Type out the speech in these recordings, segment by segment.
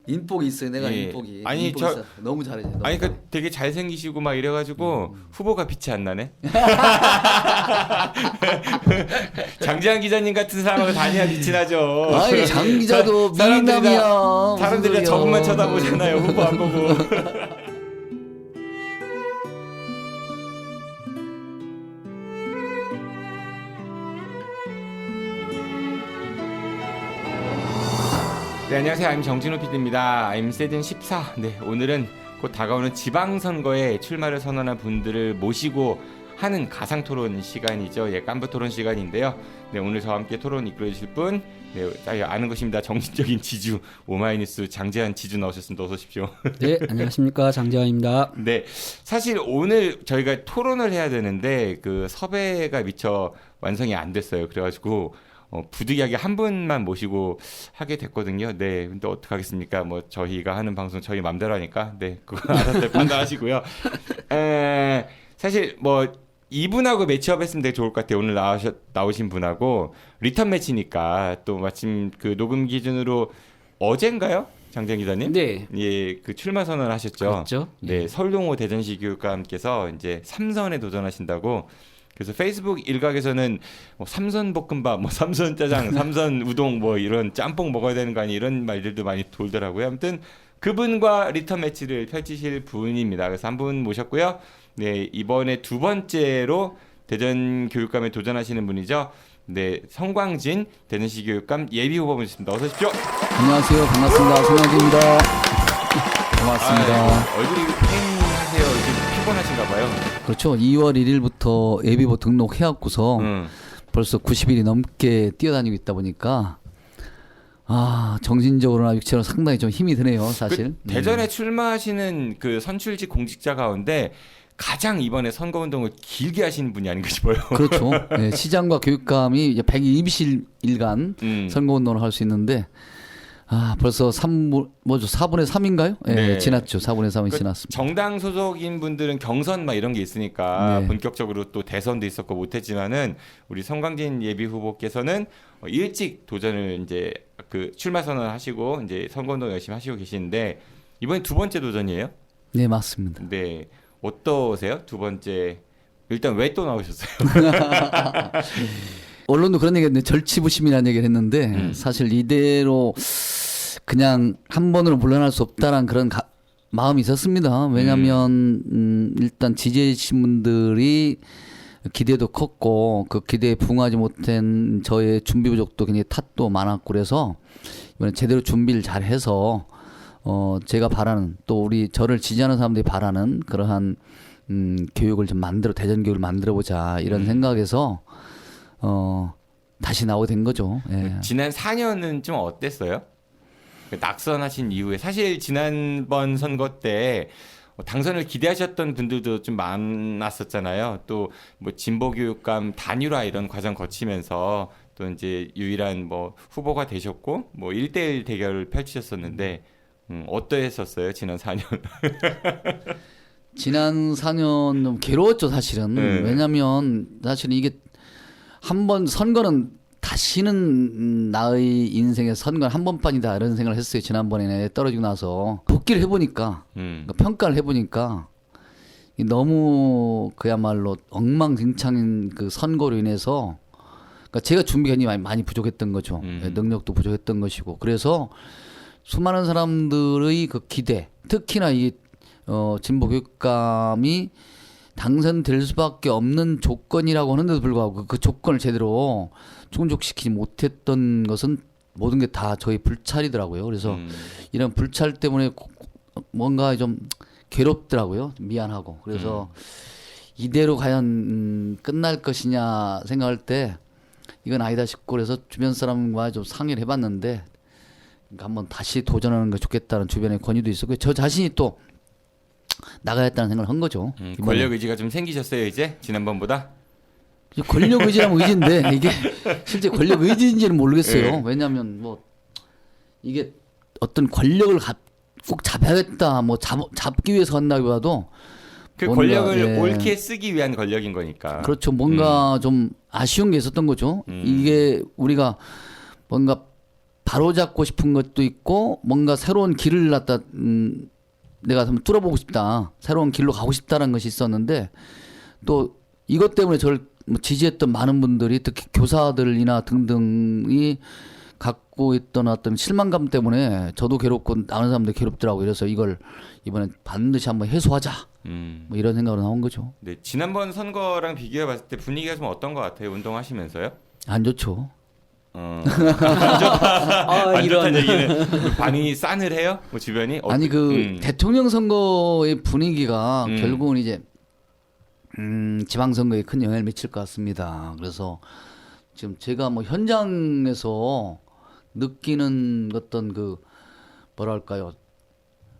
인복이 있어요. 내가 예. 인복이. 아니, 인복이 있어. 너무 잘해. 너무 아니 잘해. 그 되게 잘생기시고 막 이래가지고 후보가 빛이 안 나네. 장지한 기자님 같은 사람하고 다녀야 빛이 나죠. 아이 장 기자도 사람들이 다- 미남이야. 사람들이 다 저것만 쳐다보잖아요. 후보 안 보고. 네, 안녕하세요. I'm 정진호 PD입니다. I'm 세든 14. 네, 오늘은 곧 다가오는 지방선거에 출마를 선언한 분들을 모시고 하는 가상 토론 시간이죠. 예, 깐부 토론 시간인데요. 네, 오늘 저와 함께 토론 이끌어 주실 분, 네, 아는 것입니다. 정신적인 지주 오마이뉴스 장재한 지주 나오셨습니다. 어서 오십시오. 네, 안녕하십니까. 장재환입니다. 네, 사실 오늘 저희가 토론을 해야 되는데 그 섭외가 미처 완성이 안 됐어요. 그래가지고 부득이하게 한 분만 모시고 하게 됐거든요. 네, 근데 어떡하겠습니까? 뭐 저희가 하는 방송 저희 맘대로 하니까 네, 그거 알아서 판단하시고요. 사실 뭐 이분하고 매치업했으면 되게 좋을 것 같아요. 오늘 나오신 분하고 리턴 매치니까 또 마침 그 녹음 기준으로 어젠가요? 장재현 기자님? 네. 예, 그 출마 선언하셨죠. 그렇죠. 네, 예. 설동호 대전시 교육감께서 이제 삼선에 도전하신다고. 그래서 페이스북 일각에서는 뭐 삼선 볶음밥, 뭐 삼선 짜장, 삼선 우동, 뭐 이런 짬뽕 먹어야 되는 거 아니 이런 말들도 많이 돌더라고요. 아무튼 그분과 리턴 매치를 펼치실 분입니다. 그래서 한 분 모셨고요. 네, 이번에 두 번째로 대전 교육감에 도전하시는 분이죠. 네, 성광진 대전시 교육감 예비 후보분이십니다. 어서 오십시오. 안녕하세요. 반갑습니다. 송영진입니다. 고맙습니다. 얼굴이 팽하세요. 지금 피곤하신가 봐요. 그렇죠. 2월 1일부터 예비보 등록해갖고서 벌써 90일이 넘게 뛰어다니고 있다 보니까 정신적으로나 육체로 상당히 좀 힘이 드네요. 사실. 그 대전에 출마하시는 그 선출직 공직자 가운데 가장 이번에 선거운동을 길게 하시는 분이 아닌가 싶어요. 그렇죠. 네, 시장과 교육감이 이제 120일간 선거운동을 할 수 있는데 벌써 4분의 3인가요? 네, 네. 지났죠. 4분의 3이 그 지났습니다. 정당 소속인 분들은 경선 막 이런 게 있으니까 네. 본격적으로 또 대선도 있었고 못했지만은 우리 성광진 예비 후보께서는 일찍 도전을 이제 그 출마 선언하시고 이제 선거운동 열심히 하시고 계시는데 이번에 두 번째 도전이에요? 네, 맞습니다. 네, 어떠세요? 두 번째 일단 왜 또 나오셨어요? 언론도 그런 얘기했는데 절치부심이라는 얘기를 했는데 사실 이대로 그냥 한 번으로 물러날 수 없다라는 그런 마음이 있었습니다. 왜냐하면 일단 지지해주신 분들이 기대도 컸고 그 기대에 부응하지 못한 저의 준비 부족도 굉장히 탓도 많았고 그래서 이번에 제대로 준비를 잘 해서 제가 바라는 또 우리 저를 지지하는 사람들이 바라는 그러한 교육을 좀 대전 교육을 만들어 보자 이런 생각에서 다시 나오게 된 거죠. 예. 지난 4년은 좀 어땠어요? 낙선하신 이후에 사실 지난번 선거 때 당선을 기대하셨던 분들도 좀 많았었잖아요. 또 뭐 진보교육감 단일화 이런 과정 거치면서 또 이제 유일한 뭐 후보가 되셨고 뭐 1대1 대결을 펼치셨었는데 어떠했었어요 지난 4년? 지난 4년 좀 괴로웠죠 사실은. 네. 왜냐하면 사실은 이게 한번 선거는 다시는 나의 인생의 선거는 한 번뿐이다 이런 생각을 했어요. 지난번에 떨어지고 나서 복귀를 해보니까 그러니까 평가를 해보니까 너무 그야말로 엉망진창인 그 선거로 인해서 그러니까 제가 준비가 많이 부족했던 거죠. 능력도 부족했던 것이고 그래서 수많은 사람들의 그 기대 특히나 이 진보 교육감이 당선될 수밖에 없는 조건이라고 하는데도 불구하고 그 조건을 제대로 충족시키지 못했던 것은 모든 게 다 저희 불찰이더라고요. 그래서 이런 불찰 때문에 뭔가 좀 괴롭더라고요. 미안하고. 그래서 이대로 과연 끝날 것이냐 생각할 때 이건 아니다 싶고 그래서 주변 사람과 좀 상의를 해봤는데 그러니까 한번 다시 도전하는 게 좋겠다는 주변의 권유도 있었고 저 자신이 또 나가야겠다는 생각을 한 거죠. 권력 의지가 좀 생기셨어요 이제 지난번보다? 권력 의지라면 의지인데 이게 실제 권력 의지인지는 모르겠어요. 네. 왜냐하면 뭐 이게 어떤 권력을 꼭 잡아야겠다 뭐 잡기 위해서 한다기보다도 그 뭔가, 권력을 예. 옳게 쓰기 위한 권력인 거니까. 그렇죠. 뭔가 좀 아쉬운 게 있었던 거죠. 이게 우리가 뭔가 바로잡고 싶은 것도 있고 뭔가 새로운 길을 갖다 내가 한번 뚫어보고 싶다. 새로운 길로 가고 싶다는 것이 있었는데 또 이것 때문에 저를 지지했던 많은 분들이 특히 교사들이나 등등이 갖고 있던 어떤 실망감 때문에 저도 괴롭고 다른 사람들 괴롭더라고요. 그래서 이걸 이번에 반드시 한번 해소하자. 뭐 이런 생각으로 나온 거죠. 네, 지난번 선거랑 비교해 봤을 때 분위기가 좀 어떤 것 같아요? 운동하시면서요? 안 좋죠. 안 좋다는 이런. 얘기는 반응이 싸늘해요? 뭐 주변이? 아니 대통령 선거의 분위기가 음. 결국은 이제 지방선거에 큰 영향을 미칠 것 같습니다. 그래서 지금 제가 뭐 현장에서 느끼는 어떤 그 뭐랄까요?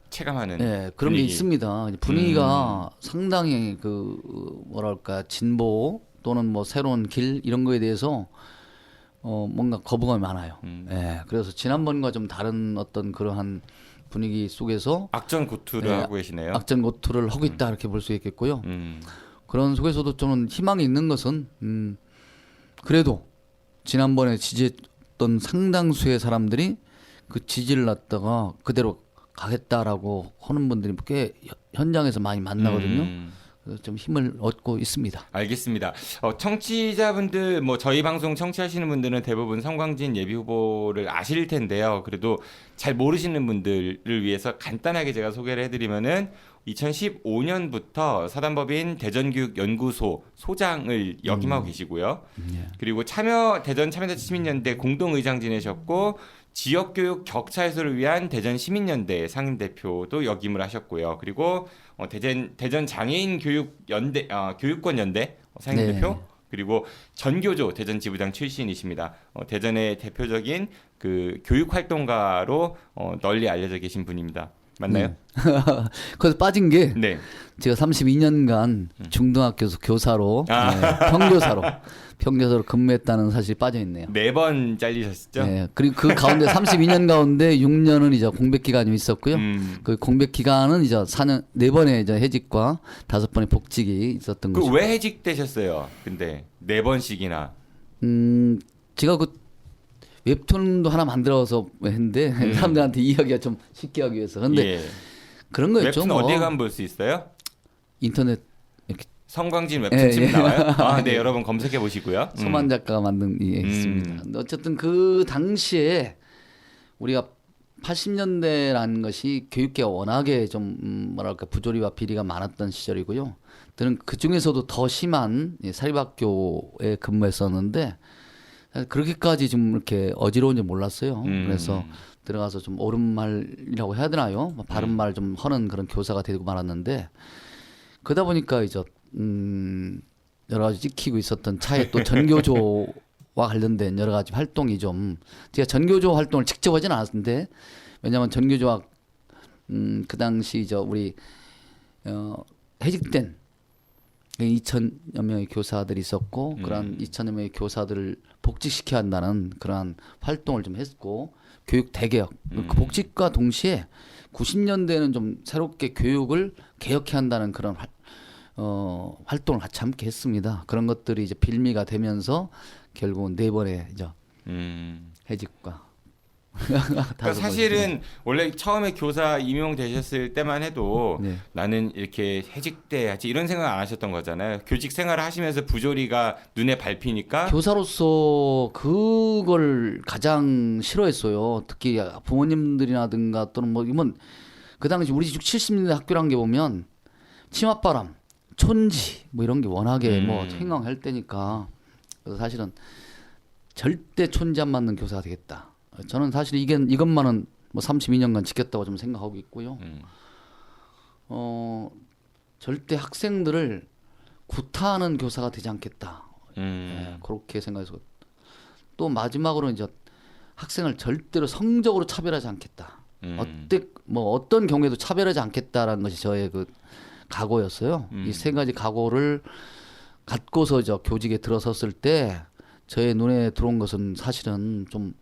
체감하는 예, 그런 분위기. 게 있습니다. 분위기가 상당히 그 뭐랄까 진보 또는 뭐 새로운 길 이런 거에 대해서 뭔가 거부감이 많아요. 예, 그래서 지난번과 좀 다른 어떤 그러한 분위기 속에서 악전고투를 예, 하고 계시네요. 악전고투를 하고 있다 이렇게 볼 수 있겠고요. 음. 그런 속에서도 저는 희망이 있는 것은 그래도 지난번에 지지했던 상당수의 사람들이 그 지지를 갖다가 그대로 가겠다라고 하는 분들이 꽤 현장에서 많이 만나거든요. 그래서 좀 힘을 얻고 있습니다. 알겠습니다. 청취자분들 뭐 저희 방송 청취하시는 분들은 대부분 성광진 예비 후보를 아실 텐데요. 그래도 잘 모르시는 분들을 위해서 간단하게 제가 소개를 해드리면은 2015년부터 사단법인 대전교육연구소 소장을 역임하고 계시고요. 그리고 대전 참여자치 시민연대 공동의장 지내셨고 지역교육 격차 해소를 위한 대전 시민연대 상임대표도 역임을 하셨고요. 그리고 대전 장애인 교육연대 교육권연대 상임대표 네. 그리고 전교조 대전 지부장 출신이십니다. 대전의 대표적인 그 교육 활동가로 널리 알려져 계신 분입니다. 맞나요? 그래서 빠진 게 네. 제가 32년간 중등학교 교사로 평교사로 근무했다는 사실이 빠져 있네요. 4번 잘리셨죠? 네, 그리고 그 가운데 32년 가운데 6년은 이제 공백 기간이 있었고요. 그 공백 기간은 이제 4번의 이제 해직과 5번의 복직이 있었던 거죠. 그 왜 해직되셨어요? 근데 4번씩이나. 제가 그 웹툰도 하나 만들어서 했는데 사람들한테 이야기가 좀 쉽게 하기 위해서. 근데 예. 그런 거였죠. 웹툰 어디에 가면 볼 수 있어요? 인터넷 이렇게 성광진 웹툰집 예. 나와요? 네, 여러분 검색해 보시고요. 서만 작가가 만든 게 있습니다. 근데 어쨌든 그 당시에 우리가 80년대라는 것이 교육계가 워낙에 좀 뭐랄까 부조리와 비리가 많았던 시절이고요. 저는 그 중에서도 더 심한 사립학교에 근무했었는데 그렇게까지 좀 이렇게 어지러운지 몰랐어요. 그래서 들어가서 좀 옳은 말이라고 해야 되나요? 바른 말 좀 하는 그런 교사가 되고 말았는데 그러다 보니까 이제 여러 가지 찍히고 있었던 차에 또 전교조와 관련된 여러 가지 활동이 좀 제가 전교조 활동을 직접 하진 않았는데 왜냐하면 전교조와 그 당시 우리 해직된 2천여 명의 교사들이 있었고 그런 2천여 명의 교사들을 복직시켜야 한다는 그러한 활동을 좀 했고 교육 대개혁 그 복직과 동시에 90년대에는 좀 새롭게 교육을 개혁해야 한다는 그런 활동을 같이 함께 했습니다. 그런 것들이 이제 빌미가 되면서 결국은 4번의 이제 해직과 그러니까 사실은 원래 처음에 교사 임용되셨을 때만 해도 네. 나는 이렇게 해직돼야지 이런 생각 안 하셨던 거잖아요. 교직 생활을 하시면서 부조리가 눈에 밟히니까 교사로서 그걸 가장 싫어했어요. 특히 부모님들이라든가 또는 뭐 이건 그 당시 우리 70년대 학교란 게 보면 치맛바람, 촌지 뭐 이런 게 워낙에 뭐 횡행할 때니까 그래서 사실은 절대 촌지 안 맞는 교사가 되겠다. 저는 사실 이것만은 뭐 32년간 지켰다고 좀 생각하고 있고요. 절대 학생들을 구타하는 교사가 되지 않겠다. 그렇게 생각해서 또 마지막으로 이제 학생을 절대로 성적으로 차별하지 않겠다. 어떤 경우에도 차별하지 않겠다라는 것이 저의 그 각오였어요. 이 3가지 각오를 갖고서 교직에 들어섰을 때 저의 눈에 들어온 것은 사실은 좀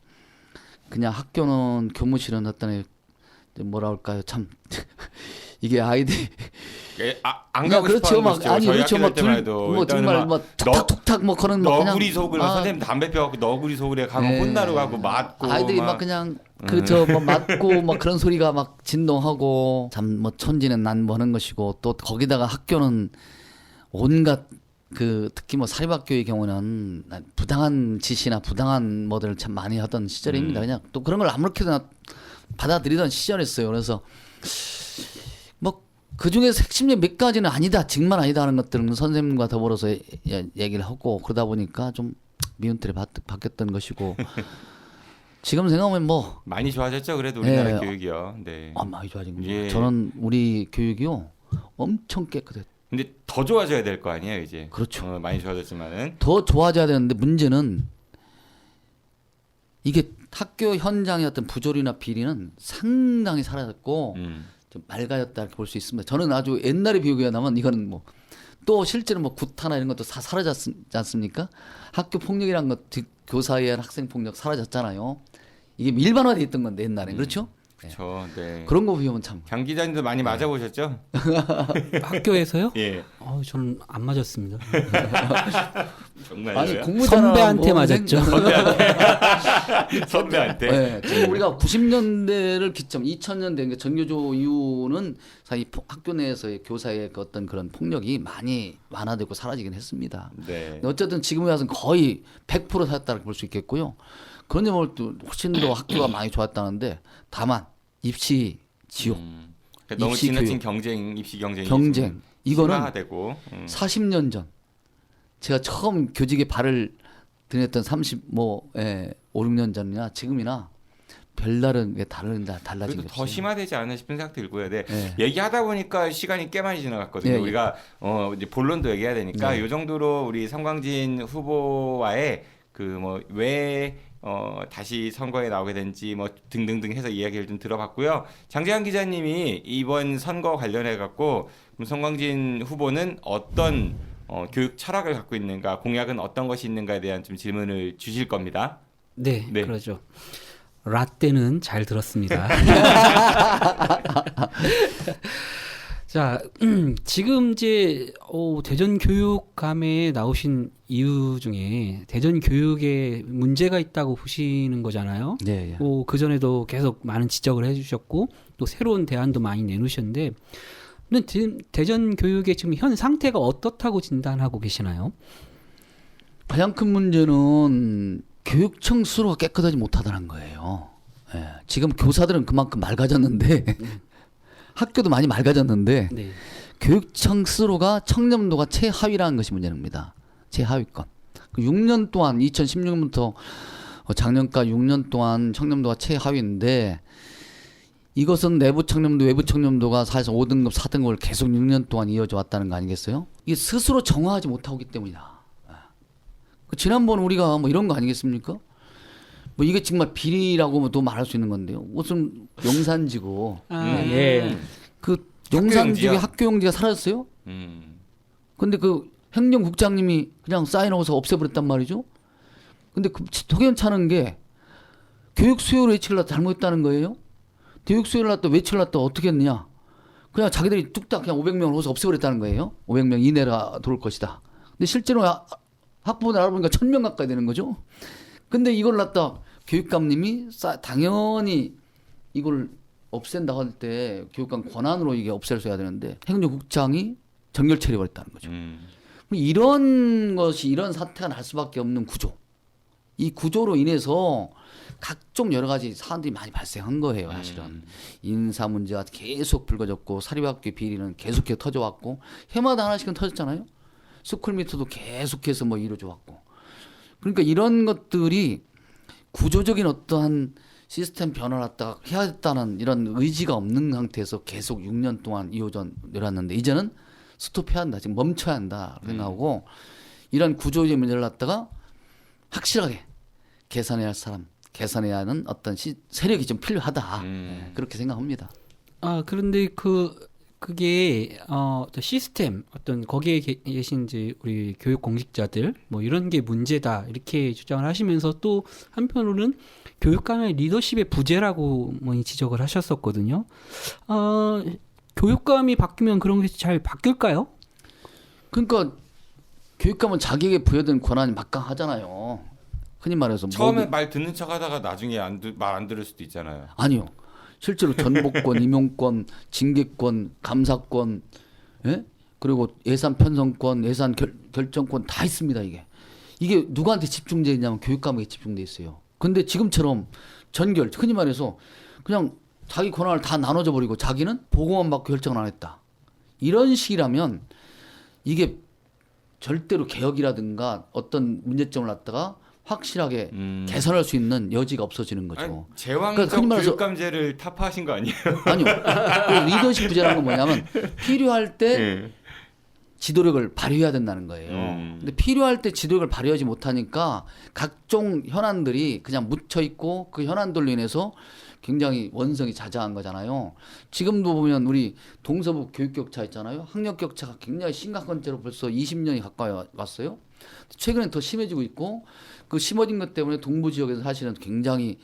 그냥 학교는 교무실은 어떤 뭐라 할까요? 참 이게 아이들이 안 가고 그렇죠. 싶어하는 막 것이죠. 아니 저희 그렇죠. 학교 다닐 때만 해도 뭐 일단은 정말 막 뭐 툭탁툭탁 뭐 그런 막 그냥 너구리 속을 선생님 담배 피워갖고 너구리 속을에 가면 네. 혼나러 가고 맞고 아이들이 막 그냥 그 저 뭐 맞고 막 그런 소리가 막 진동하고 참 뭐 천지는 난무하는 것이고 또 거기다가 학교는 온갖 그 특히 뭐 사립학교의 경우는 부당한 지시나 부당한 뭐들을 참 많이 하던 시절입니다. 그냥 또 그런 걸 아무렇게나 받아들이던 시절이었어요. 그래서 뭐 그 중에서 핵심적 몇 가지는 아니다, 정말 아니다 하는 것들은 선생님과 더불어서 얘기를 하고 그러다 보니까 좀 미운털이 바뀌었던 것이고 지금 생각하면 뭐 많이 좋아졌죠. 그래도 우리나라 예. 교육이요. 네. 많이 좋아진 거죠. 예. 저는 우리 교육이요 엄청 깨끗해. 근데 더 좋아져야 될 거 아니에요, 이제. 그렇죠. 많이 좋아졌지만은. 더 좋아져야 되는데 문제는 이게 학교 현장의 어떤 부조리나 비리는 상당히 사라졌고 좀 맑아졌다 이렇게 볼 수 있습니다. 저는 아주 옛날에 비교하면 이거는 뭐 또 실제로 뭐 구타나 이런 것도 다 사라졌지 않습니까? 학교 폭력이란 것, 교사에 의한 학생 폭력 사라졌잖아요. 이게 일반화돼 있던 건데 옛날에 그렇죠? 그렇죠. 네. 그런 거 보면 참. 장 기자님도 많이 맞아보셨죠? 학교에서요? 예. 저는 안 맞았습니다. 정말요? 아니 공부자나 선배한테 뭐 맞았죠. 선배한테. 네, 지금 우리가 90년대를 기점, 2000년대 그러니까 전교조 이후는 사실 학교 내에서의 교사의 그 어떤 그런 폭력이 많이 완화되고 사라지긴 했습니다. 네. 근데 어쨌든 지금에 와서는 거의 100% 사였다고 볼 수 있겠고요. 그런 점을 또 훨씬 더 학교가 많이 좋았다는데 다만 입시 지옥, 그러니까 너무 입시 지나친 교육. 입시 경쟁이 경쟁 이거는 심화되고 40년 전 제가 처음 교직에 발을 들였던 5, 6년 전이나 지금이나 별다른 게 달라진 그래도 게 더 없어요. 심화되지 않나 싶은 생각 들고요. 네. 네. 얘기하다 보니까 시간이 꽤 많이 지나갔거든요. 예, 예. 우리가 이제 본론도 얘기해야 되니까 네. 이 정도로 우리 성광진 후보와의 그 뭐 왜 다시 선거에 나오게 된지 뭐 등등등 해서 이야기를 좀 들어봤고요. 장재환 기자님이 이번 선거 관련해 갖고 그럼 성광진 후보는 어떤 교육 철학을 갖고 있는가, 공약은 어떤 것이 있는가에 대한 좀 질문을 주실 겁니다. 네, 네. 그러죠. 라떼는 잘 들었습니다. 자, 지금 이제 대전 교육감에 나오신 이유 중에 대전 교육에 문제가 있다고 보시는 거잖아요. 네, 예. 그 전에도 계속 많은 지적을 해주셨고 또 새로운 대안도 많이 내놓으셨는데, 대전 교육의 지금 현 상태가 어떻다고 진단하고 계시나요? 가장 큰 문제는 교육청 스스로가 깨끗하지 못하다는 거예요. 예. 지금 교사들은 그만큼 맑아졌는데 학교도 많이 맑아졌는데 네. 교육청 스스로가 청렴도가 최하위라는 것이 문제입니다. 최하위권. 6년 동안 2016년부터 작년까지 6년 동안 청렴도가 최하위인데 이것은 내부 청렴도, 외부 청렴도가 사실상 5등급, 4등급을 계속 6년 동안 이어져 왔다는 거 아니겠어요? 이게 스스로 정화하지 못하고 있기 때문이다. 지난번 우리가 뭐 이런 거 아니겠습니까? 뭐 이게 정말 비리라고 또 말할 수 있는 건데요. 무슨 용산지구. 예. 그 용산지구의 학교용지요? 학교용지가 사라졌어요? 근데 그 행정국장님이 그냥 사인하고서 없애버렸단 말이죠. 근데 그 석연찮은 게 교육 수요를 외치려다 잘못했다는 거예요. 교육 수요를 놨다 외치려 놨다 어떻게 했느냐. 그냥 자기들이 뚝딱 그냥 500명을 호서 없애버렸다는 거예요. 500명 이내가 돌 것이다. 근데 실제로 학부모들 알아보니까 1000명 가까이 되는 거죠. 근데 이걸 갖다 교육감님이 당연히 이걸 없앤다고 할 때 교육감 권한으로 이게 없앨 수 해야 되는데 행정국장이 정결 처리해버렸다는 거죠. 이런 것이 이런 사태가 날 수밖에 없는 구조. 이 구조로 인해서 각종 여러 가지 사안들이 많이 발생한 거예요. 사실은 인사 문제가 계속 불거졌고 사립학교 비리는 계속해서 터져왔고 해마다 하나씩은 터졌잖아요. 스쿨미터도 계속해서 뭐 이루어져 왔고. 그러니까 이런 것들이 구조적인 어떠한 시스템 변화를 갖다가 해야겠다는 이런 의지가 없는 상태에서 계속 6년 동안 이어져 내려왔는데 이제는 스톱해야 한다. 지금 멈춰야 한다 생각하고 이런 구조적인 문제를 갖다가 확실하게 개선해야 할 사람, 개선해야 하는 어떤 세력이 좀 필요하다. 네, 그렇게 생각합니다. 그런데 그게 시스템 어떤 거기에 계신 이제 우리 교육 공직자들 뭐 이런 게 문제다 이렇게 주장을 하시면서 또 한편으로는 교육감의 리더십의 부재라고 뭐 지적을 하셨었거든요. 교육감이 바뀌면 그런 게 잘 바뀔까요? 그러니까 교육감은 자기에게 부여된 권한이 막강하잖아요. 흔히 말해서 처음에 모든- 말 듣는 척하다가 나중에 말 안 들을 수도 있잖아요. 아니요. 실제로 전복권, 임용권, 징계권, 감사권, 예? 그리고 예산 편성권, 예산 결정권 다 있습니다. 이게 누구한테 집중돼 있냐면 교육감에게 집중돼 있어요. 근데 지금처럼 전결, 흔히 말해서 그냥 자기 권한을 다 나눠줘 버리고 자기는 보고만 받고 결정을 안 했다. 이런 식이라면 이게 절대로 개혁이라든가 어떤 문제점을 갖다가 확실하게 개선할 수 있는 여지가 없어지는 거죠. 아니, 그러니까 제왕적 흔히 말해서- 교육감제를 타파하신 거 아니에요? 아니요. 그 리더십 부재라는 건 뭐냐면 필요할 때 예. 지도력을 발휘해야 된다는 거예요. 근데 필요할 때 지도력을 발휘하지 못하니까 각종 현안들이 그냥 묻혀 있고 그 현안들로 인해서 굉장히 원성이 자자한 거잖아요. 지금도 보면 우리 동서북 교육 격차 있잖아요. 학력 격차가 굉장히 심각한 채로 벌써 20년이 가까이 왔어요. 최근에 더 심해지고 있고 그 심해진 것 때문에 동부 지역에서 사실은 굉장히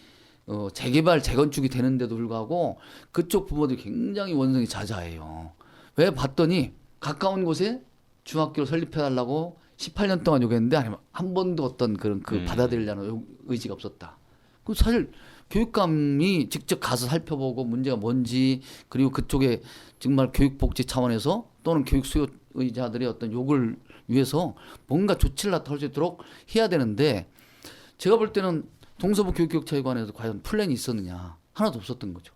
재개발, 재건축이 되는데도 불구하고 그쪽 부모들이 굉장히 원성이 자자해요. 왜 봤더니 가까운 곳에 중학교를 설립해달라고 18년 동안 요구했는데 아니면 한 번도 어떤 그런 받아들이려는 의지가 없었다. 그 사실 교육감이 직접 가서 살펴보고 문제가 뭔지 그리고 그쪽에 정말 교육복지 차원에서 또는 교육 수요의자들의 어떤 욕을 위해서 뭔가 조치를 할 수 있도록 해야 되는데 제가 볼 때는 동서부 교육격차에 관해서 과연 플랜이 있었느냐 하나도 없었던 거죠.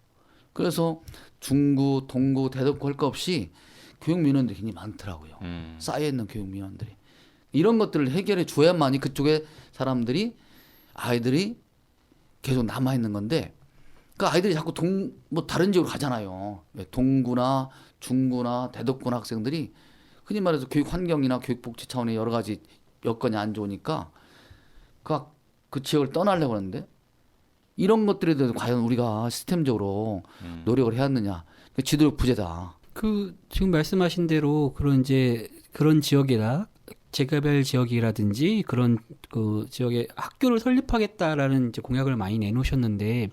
그래서 중구, 동구, 대덕구 할 거 없이 교육민원들이 굉장히 많더라고요. 쌓여있는 교육민원들이. 이런 것들을 해결해 줘야만이 그쪽에 사람들이 아이들이 계속 남아있는 건데 그 아이들이 자꾸 다른 지역으로 가잖아요. 동구나 중구나 대덕구나 학생들이 흔히 말해서 교육 환경이나 교육복지 차원의 여러 가지 여건이 안 좋으니까 그 지역을 떠나려고 하는데 이런 것들에 대해서 과연 우리가 시스템적으로 노력을 해야 하느냐. 지도력 부재다. 지금 말씀하신 대로 그런 지역이나 재개발 지역이라든지 그런 그 지역에 학교를 설립하겠다라는 이제 공약을 많이 내놓으셨는데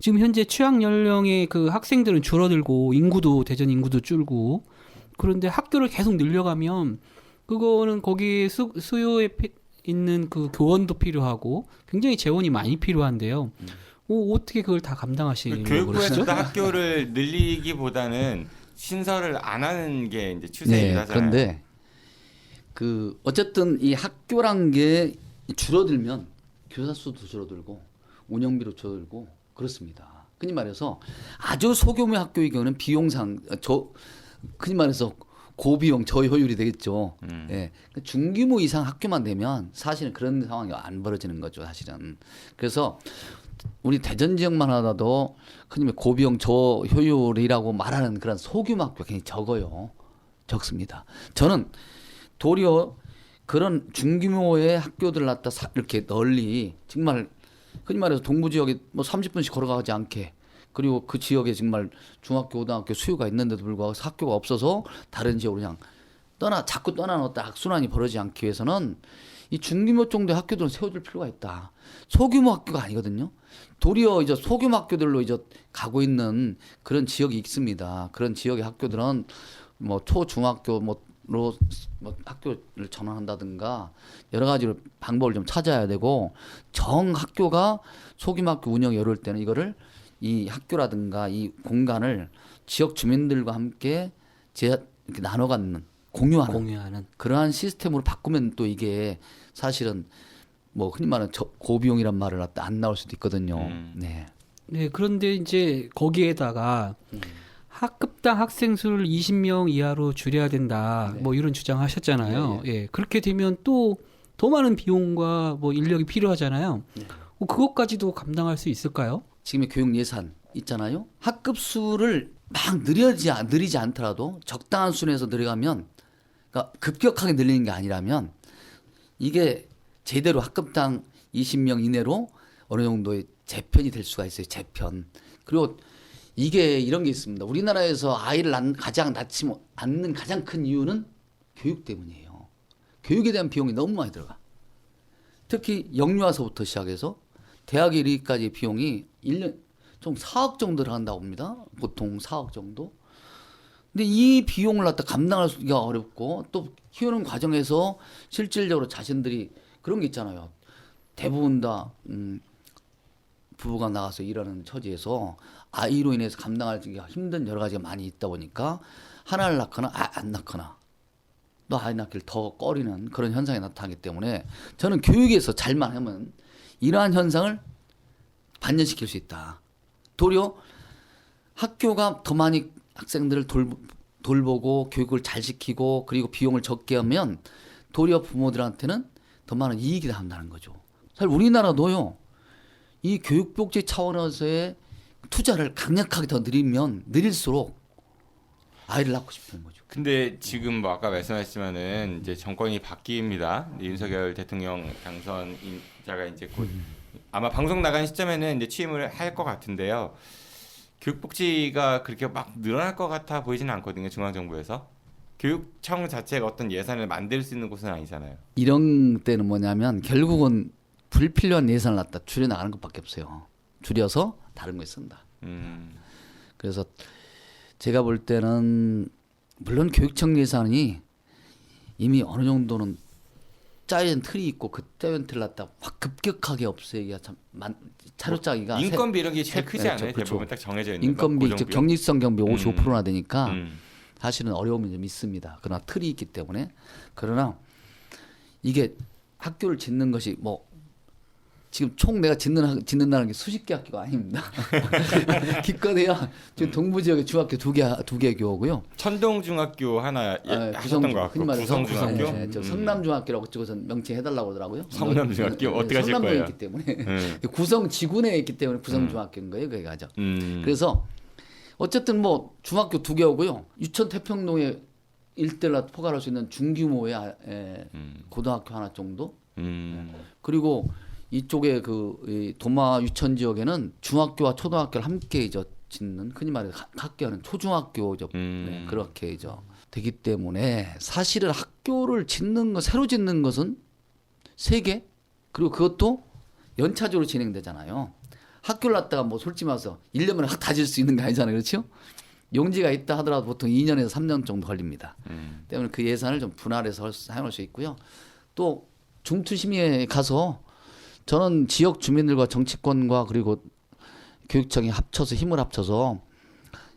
지금 현재 취학 연령의 그 학생들은 줄어들고 대전 인구도 줄고 그런데 학교를 계속 늘려가면 그거는 거기 수요에 있는 그 교원도 필요하고 굉장히 재원이 많이 필요한데요. 어떻게 그걸 다 감당하시려고 교육부에서도 그러시죠? 학교를 늘리기보다는 신설을 안 하는 게 이제 추세이긴 하잖아요. 그런데 어쨌든 이 학교란 게 줄어들면 교사 수도 줄어들고 운영비도 줄어들고 그렇습니다. 흔히 말해서 아주 소규모 학교의 경우는 비용상 흔히 말해서 고비용 저효율이 되겠죠. 예. 중규모 이상 학교만 되면 사실은 그런 상황이 안 벌어지는 거죠, 사실은. 그래서 우리 대전 지역만 하더라도 흔히 고비용 저효율이라고 말하는 그런 소규모 학교가 굉장히 적습니다. 저는 도리어 그런 중규모의 학교들을 갖다 이렇게 널리 정말 흔히 말해서 동부 지역에 뭐 30분씩 걸어가지 않게 그리고 그 지역에 정말 중학교, 고등학교 수요가 있는데도 불구하고 학교가 없어서 다른 지역으로 그냥 자꾸 떠나놓았다 악순환이 벌어지지 않기 위해서는 이 중규모 정도의 학교들은 세워줄 필요가 있다. 소규모 학교가 아니거든요. 도리어 이제 소규모 학교들로 이제 가고 있는 그런 지역이 있습니다. 그런 지역의 학교들은 뭐 초중학교 로 학교를 전환한다든가 여러 가지로 방법을 좀 찾아야 되고 학교가 소규모 학교 운영이 어려울 때는 이거를 이 학교라든가 이 공간을 지역 주민들과 함께 이렇게 나눠 갖는 공유하는 그러한 시스템으로 바꾸면 또 이게 사실은 뭐 흔히 말하는 고비용이란 말을 갖다 안 나올 수도 있거든요. 네. 네, 그런데 이제 거기에다가 학급당 학생 수를 20명 이하로 줄여야 된다. 네. 뭐 이런 주장하셨잖아요. 예, 그렇게 되면 또 더 많은 비용과 뭐 인력이 필요하잖아요. 그것까지도 감당할 수 있을까요? 지금의 교육 예산 있잖아요. 학급 수를 막 느리지 않더라도 적당한 수준에서 늘어가면 그러니까 급격하게 늘리는 게 아니라면 이게 제대로 학급당 20명 이내로 어느 정도의 재편이 될 수가 있어요. 재편. 그리고 이게 이런 게 있습니다. 우리나라에서 아이를 가장 낳지 않는 가장 큰 이유는 교육 때문이에요. 교육에 대한 비용이 너무 많이 들어가. 특히 영유아서부터 시작해서 대학 1위까지 비용이 1년 좀 4억 정도 들어간다고 봅니다. 보통 4억 정도. 근데 이 비용을 갖다 감당하기가 어렵고 또 키우는 과정에서 실질적으로 자신들이 그런 게 있잖아요. 대부분 다 부부가 나가서 일하는 처지에서 아이로 인해서 감당하기가 힘든 여러 가지가 많이 있다 보니까 하나를 낳거나 안 낳거나 또 아이 낳기를 더 꺼리는 그런 현상이 나타나기 때문에 저는 교육에서 잘만 하면 이러한 현상을 반전시킬 수 있다. 도리어 학교가 더 많이 학생들을 돌보고 교육을 잘 시키고 그리고 비용을 적게 하면 도리어 부모들한테는 더 많은 이익이 나온다는 거죠. 사실 우리나라도요. 이 교육복지 차원에서의 투자를 강력하게 더 늘릴수록 아이를 낳고 싶은 거죠. 근데 지금 뭐 아까 말씀하셨지만은 이제 정권이 바뀝니다. 윤석열 대통령 당선인자가 이제 곧 아마 방송 나간 시점에는 이제 취임을 할 것 같은데요. 교육복지가 그렇게 막 늘어날 것 같아 보이지는 않거든요. 중앙정부에서. 교육청 자체가 어떤 예산을 만들 수 있는 곳은 아니잖아요. 이런 때는 뭐냐면 결국은 불필요한 예산을 갖다 줄여나가는 것밖에 없어요. 줄여서 다른 거에 쓴다. 그래서 제가 볼 때는 물론 교육청 예산이 이미 어느 정도는 짜여진 틀이 있고 그 짜여진 틀을 갖다 확 급격하게 없애기가 참 차려짜기가 인건비 이런 게 제일 크지 않아요? 그렇죠. 대부분 딱 정해져 있는 인건비 즉 경리성 경비 55%나 되니까 음. 사실은 어려움이 좀 있습니다. 그러나 틀이 있기 때문에 그러나 이게 학교를 짓는 것이 뭐 지금 총 내가 짓는다는 게 수십 개 학교가 아닙니다. 기껏해야 지금 동부 지역에 중학교 두 개 교고요. 천동중학교 하나 하셨던 것 같고 구성중학교. 네, 저 성남중학교라고 찍어서 명칭해달라고 하더라고요. 성남중학교 어떻게 하실 성남동에 거예요? 있기 때문에 구성 지구내에 있기 때문에 구성중학교인 거예요. 그게 가죠. 그래서 어쨌든 뭐 중학교 두 개고요. 유천 태평동에 일대를 포괄할 수 있는 중규모의 고등학교 하나 정도. 그리고 이쪽에 이 도마 유천 지역에는 중학교와 초등학교를 함께 짓는 흔히 말해서 학교는 초중학교죠. 네, 그렇게 되기 때문에 사실은 학교를 새로 짓는 것은 3개 그리고 그것도 연차적으로 진행되잖아요. 학교를 갖다가 뭐 솔직히 말해서 1년만에 확 다 질 수 있는 게 아니잖아요. 그렇죠? 용지가 있다 하더라도 보통 2년에서 3년 정도 걸립니다. 때문에 그 예산을 좀 분할해서 사용할 수 있고요. 또 중투심의에 가서 저는 지역 주민들과 정치권과 그리고 교육청이 힘을 합쳐서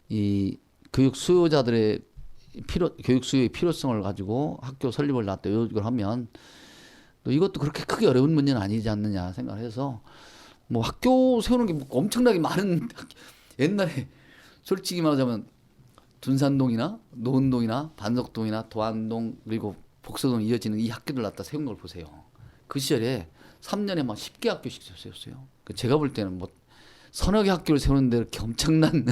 이 교육 수요자들의 교육 수요의 필요성을 가지고 학교 설립을 놨다 이걸 하면 또 이것도 그렇게 크게 어려운 문제는 아니지 않느냐 생각을 해서 뭐 학교 세우는 게 뭐 엄청나게 많은 옛날에 솔직히 말하자면 둔산동이나 노은동이나 반석동이나 도안동 그리고 복서동 이어지는 이 학교들 갖다 세운 걸 보세요. 그 시절에 3년에 막 10개 학교씩 세웠어요. 제가 볼 때는 뭐 서너 개 학교를 세우는데 이렇게 엄청난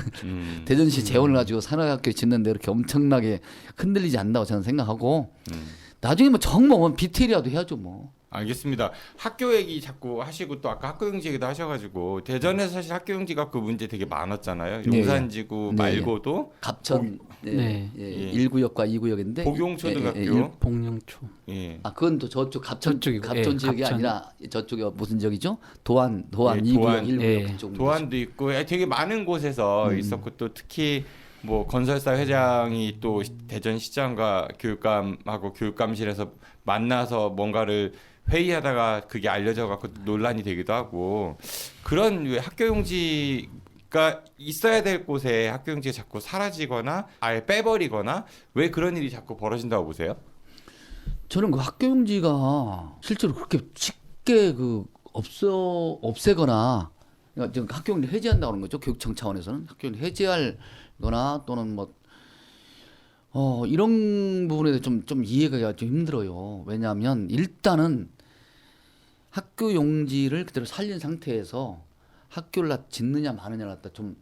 대전시 재원을 가지고 서너 개 학교 짓는데 이렇게 엄청나게 흔들리지 않는다고 저는 생각하고 나중에 뭐 정말 비틀이라도 해야죠 뭐. 알겠습니다. 학교 얘기 자꾸 하시고 또 아까 학교용지 얘기도 하셔가지고 대전에서 사실 학교용지가 그 문제 되게 많았잖아요. 네. 용산지구 네. 말고도 갑천 네. 1구역과 2구역인데 복용초등학교. 복령초. 예. 그건 또 저쪽 갑천 저쪽이고, 갑천 지역이 갑천. 아니라 저쪽에 무슨 지역이죠? 도안 예, 2구역 도안. 1구역 예. 그쪽 도안도 있고 되게 많은 곳에서 있었고 또 특히 뭐 건설사 회장이 또 대전시장과 교육감하고 교육감실에서 만나서 뭔가를 회의하다가 그게 알려져 갖고 논란이 되기도 하고 그런 왜 학교용지가 있어야 될 곳에 학교용지가 자꾸 사라지거나 아예 빼버리거나 왜 그런 일이 자꾸 벌어진다고 보세요? 저는 그 학교용지가 실제로 그렇게 쉽게 없애거나 그러니까 지금 학교용지 해제한다고 하는 거죠. 교육청 차원에서는 학교용지 해제할거나 또는 뭐 이런 부분에 좀 이해가 좀 힘들어요. 왜냐하면 일단은 학교 용지를 그대로 살린 상태에서 학교를 짓느냐 마느냐를 갖다 좀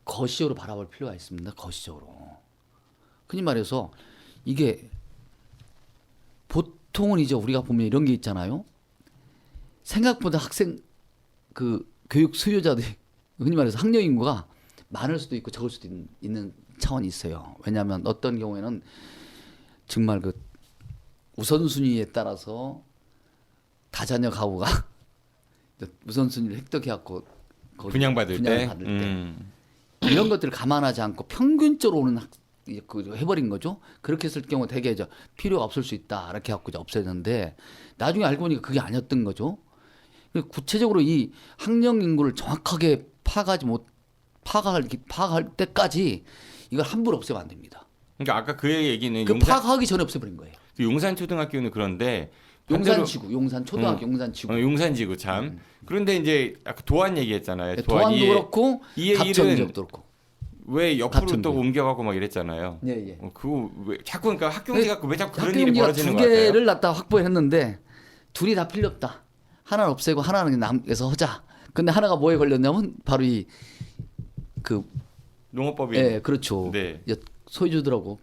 거시적으로 바라볼 필요가 있습니다. 거시적으로. 흔히 말해서 이게 보통은 이제 우리가 보면 이런 게 있잖아요. 생각보다 교육 수요자들이 흔히 말해서 학령 인구가 많을 수도 있고 적을 수도 있는 차원이 있어요. 왜냐하면 어떤 경우에는 정말 우선순위에 따라서 다자녀 가구가 우선순위를 획득해갖고 분양받을 때 이런 것들을 감안하지 않고 평균적으로 오는 이제 그 해버린 거죠. 그렇게 했을 경우 되게 이제 필요가 없을 수 있다 이렇게 갖고 이제 없애는데 나중에 알고 보니까 그게 아니었던 거죠. 구체적으로 이 학령 인구를 정확하게 파악할 때까지 이걸 함부로 없애면 안 됩니다. 그러니까 아까 그 얘기는 그 파악하기 전에 없애버린 거예요. 용산초등학교는 그런데 반대로- 용산지구, 용산초등학교, 용산지구. 용산지구 참. 그런데 이제 아까 도안 얘기했잖아요. 도안도 그렇고 갑천 이해일은 지역도 그렇고. 왜 옆으로 갑천도. 또 옮겨가고 막 이랬잖아요. 예, 예. 그거 왜 자꾸 그러니까 학교지 갖고 왜 자꾸 그런 학교 일이 용지가 벌어지는 두 것 같아요? 개를 갖다 확보했는데 둘이 다 필요 없다. 하나는 없애고 하나는 남에서 하자. 근데 하나가 뭐에 걸렸냐면 바로 이그 농업법이 예, 그렇죠. 네. 이제 소유주들하고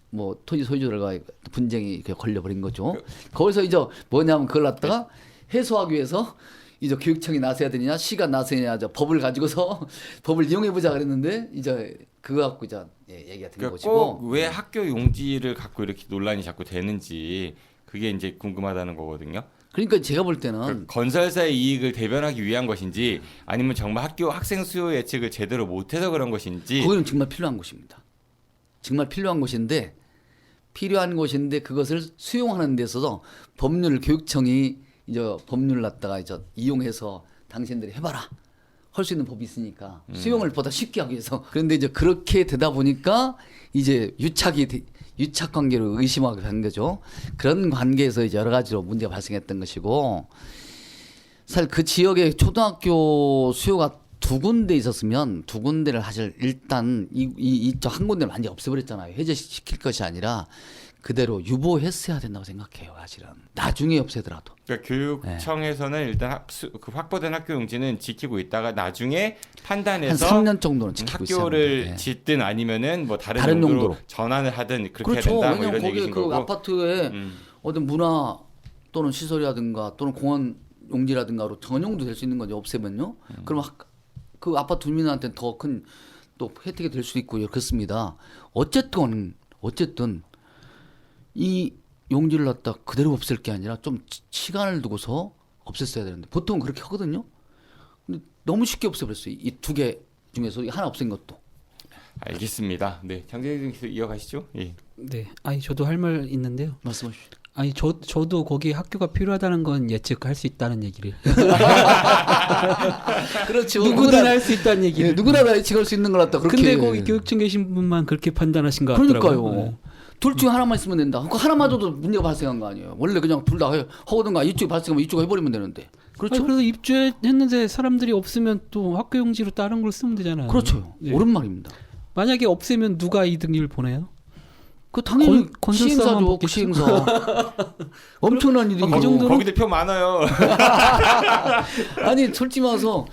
뭐 토지 소유주들과 분쟁이 이렇게 걸려버린 거죠. 거기서 이제 뭐냐면 그걸 갖다가 해소하기 위해서 이제 교육청이 나서야 되느냐, 시가 나서야 되느냐, 법을 가지고서 법을 이용해 보자 그랬는데 이제 그거 갖고 이제 얘기가 된 그러니까 것이고. 꼭 왜 학교 용지를 갖고 이렇게 논란이 자꾸 되는지 그게 이제 궁금하다는 거거든요. 그러니까 제가 볼 때는 그러니까 건설사의 이익을 대변하기 위한 것인지 아니면 정말 학교 학생 수요 예측을 제대로 못해서 그런 것인지 거기는 정말 필요한 곳입니다. 정말 필요한 곳인데 그것을 수용하는 데 있어서 교육청이 이제 법률을 갖다가 이제 이용해서 당신들이 해봐라 할 수 있는 법이 있으니까 수용을 보다 쉽게 하기 위해서. 그런데 이제 그렇게 되다 보니까 이제 유착 관계로 의심하게 된 거죠. 그런 관계에서 이제 여러 가지로 문제가 발생했던 것이고, 사실 그 지역에 초등학교 수요가 두 군데 있었으면 두 군데를 사실 일단 이쪽 한 군데를 완전히 없애버렸잖아요. 해제시킬 것이 아니라 그대로 유보했어야 된다고 생각해요. 사실은 나중에 없애더라도. 그러니까 교육청에서는 일단 그 확보된 학교 용지는 지키고 있다가 나중에 한 판단해서 3년 정도는 지키고 있어야 학교를 돼요. 짓든 아니면은 뭐 다른 다른 용도로 용도로. 전환을 하든 그렇게 그렇죠. 해야 된다 뭐 왜냐면 이런 거기에 얘기신 그 거고. 아파트에 어떤 문화 또는 시설이라든가 또는 공원 용지라든가로 전용도 될 수 있는 거죠. 없애면요. 그럼 그 아파트 주민한테는 더 큰 또 혜택이 될 수도 있고요. 그렇습니다. 어쨌든 이 용지를 갖다 그대로 없앨 게 아니라 좀 시간을 두고서 없앴어야 되는데 보통 그렇게 하거든요. 근데 너무 쉽게 없애버렸어요. 이 두 개 중에서 하나 없앤 것도. 알겠습니다. 네, 장재희 이어가시죠. 예. 네. 아니 저도 할 말 있는데요. 말씀하십시오. 아니 저도 거기 학교가 필요하다는 건 예측할 수 있다는 얘기를. 그렇죠. 누구나 할 수 있다는 얘기를. 예, 누구나 다 예측할 수 있는 걸 갖다 그렇게. 근데 거기 교육청 계신 분만 그렇게 판단하신 것 같더라고요. 그러니까요. 네. 둘 중에 하나만 있으면 된다. 그 하나마저도 문제가 발생한 거 아니에요. 원래 그냥 둘 다 하거든가 이쪽이 발생하면 이쪽 해버리면 되는데. 그렇죠. 아니, 그래서 입주했는데 사람들이 없으면 또 학교 용지로 다른 걸 쓰면 되잖아요. 그렇죠. 네. 옳은 말입니다. 만약에 없애면 누가 이득을 보내요? 그 당연히 건설사만 시행사죠. 그 받겠죠. 시행사. 엄청난 일이. 그 정도로- 거기도 표 많아요. 아니 솔직히 말해서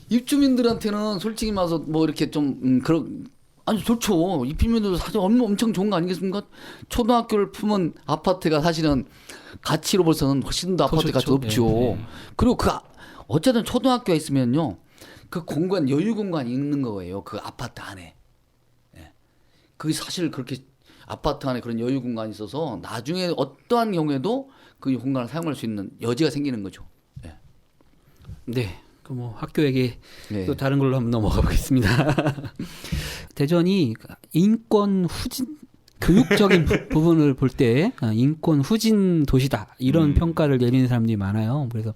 입주민들한테는 솔직히 말해서 뭐 이렇게 좀 그런 아니 좋죠. 입주민들도 사실 엄청 좋은 거 아니겠습니까? 초등학교를 품은 아파트가 사실은 가치로 볼서는 훨씬 더 아파트 가치 좋죠. 높죠. 네. 그리고 어쨌든 초등학교가 있으면요, 그 공간 여유 공간이 있는 거예요. 그 아파트 안에. 예. 그게 사실 그렇게 아파트 안에 그런 여유 공간이 있어서 나중에 어떠한 경우에도 그 공간을 사용할 수 있는 여지가 생기는 거죠. 예. 네. 그 뭐 학교 얘기 네. 또 다른 걸로 한번 넘어가 보겠습니다. 대전이 인권 후진 교육적인 부분을 볼 때 인권 후진 도시다 이런 평가를 내리는 사람들이 많아요. 그래서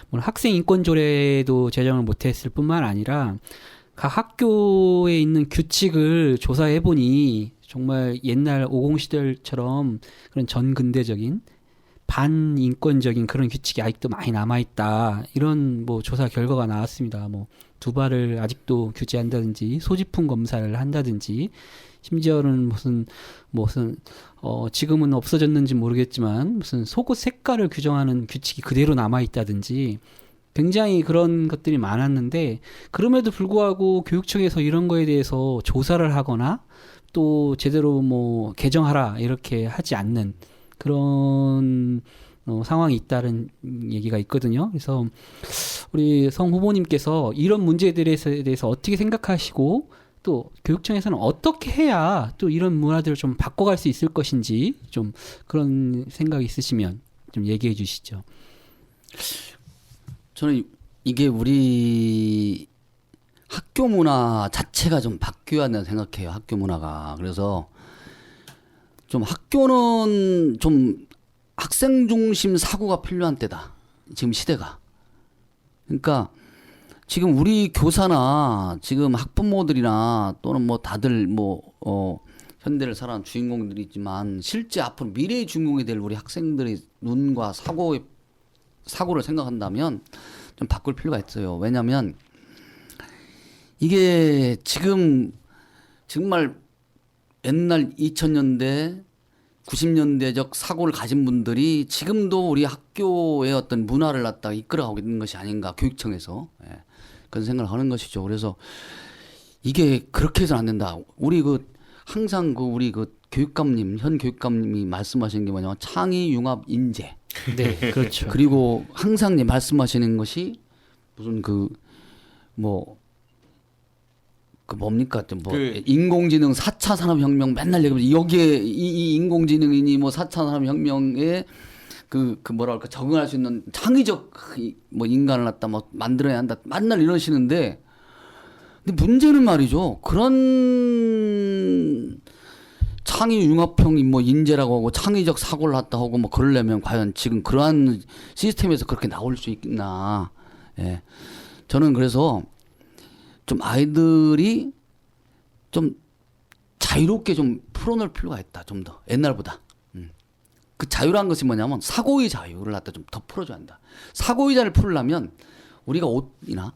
뭐 학생 인권 조례도 제정을 못했을 뿐만 아니라 각 학교에 있는 규칙을 조사해 보니 정말 옛날 50 시절처럼 그런 전근대적인 반인권적인 그런 규칙이 아직도 많이 남아있다. 이런 뭐 조사 결과가 나왔습니다. 뭐 두발을 아직도 규제한다든지 소지품 검사를 한다든지 심지어는 무슨 지금은 없어졌는지 모르겠지만 무슨 속옷 색깔을 규정하는 규칙이 그대로 남아있다든지 굉장히 그런 것들이 많았는데 그럼에도 불구하고 교육청에서 이런 거에 대해서 조사를 하거나 또 제대로 뭐 개정하라 이렇게 하지 않는 그런 상황이 있다는 얘기가 있거든요. 그래서 우리 성 후보님께서 이런 문제들에 대해서 어떻게 생각하시고 또 교육청에서는 어떻게 해야 또 이런 문화들을 좀 바꿔갈 수 있을 것인지 좀 그런 생각이 있으시면 좀 얘기해 주시죠. 저는 이게 우리 학교 문화 자체가 좀 바뀌어야 한다고 생각해요. 학교 문화가. 그래서 좀 학교는 좀 학생 중심 사고가 필요한 때다. 지금 시대가. 그러니까 지금 우리 교사나 지금 학부모들이나 또는 뭐 다들 현대를 살아가는 주인공들이지만 실제 앞으로 미래의 주인공이 될 우리 학생들의 눈과 사고를 생각한다면 좀 바꿀 필요가 있어요. 왜냐하면 이게 지금 정말 옛날 2000년대 90년대적 사고를 가진 분들이 지금도 우리 학교의 어떤 문화를 갖다가 이끌어가고 있는 것이 아닌가, 교육청에서. 예, 그런 생각을 하는 것이죠. 그래서 이게 그렇게 해서는 안 된다. 우리 항상 우리 교육감님, 현 교육감님이 말씀하시는 게 뭐냐면 창의, 융합, 인재. 네, 그렇죠. 그리고 항상 말씀하시는 것이 무슨 뭡니까? 인공지능 4차 산업혁명 맨날 얘기하면서 여기에 이 인공지능이니 4차 산업혁명에 뭐랄까 적응할 수 있는 창의적 인간을 갖다 만들어야 한다. 맨날 이러시는데 근데 문제는 말이죠. 그런 창의 융합형 인재라고 하고 창의적 사고를 갖다 하고 그러려면 과연 지금 그러한 시스템에서 그렇게 나올 수 있나. 예. 저는 그래서 좀 아이들이 좀 자유롭게 좀 풀어놓을 필요가 있다. 좀 더 옛날보다. 그 자유란 것이 뭐냐면 사고의 자유를 갖다 좀 더 풀어줘야 한다. 사고의 자유를 풀려면 우리가 옷이나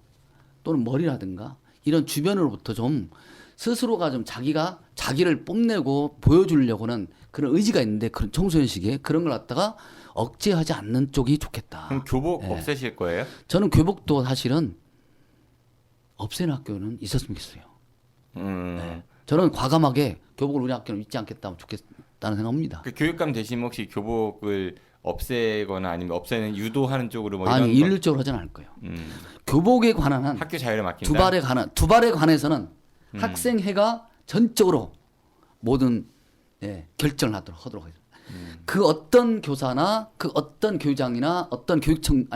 또는 머리라든가 이런 주변으로부터 좀 스스로가 좀 자기를 뽐내고 보여주려고는 그런 의지가 있는데 그런 청소년 시기에 그런 걸 갖다가 억제하지 않는 쪽이 좋겠다. 그럼 교복 예. 없애실 거예요? 저는 교복도 사실은 없애는 학교는 있었으면 좋겠어요. 네. 저는 과감하게 교복을 우리 학교는 입지 않겠다면 좋겠다는 생각합니다. 그 교육감 되시면 혹시 교복을 없애거나 아니면 없애는 유도하는 쪽으로 아니 이런 일률적으로 하지는 않을 거예요. 교복에 관한 한 학교 자유를 맡긴다. 두 발에 관해서는 학생회가 전적으로 모든 결정을 하도록 하겠습니다. 그 어떤 교사나 그 어떤 교장이나 어떤 교육청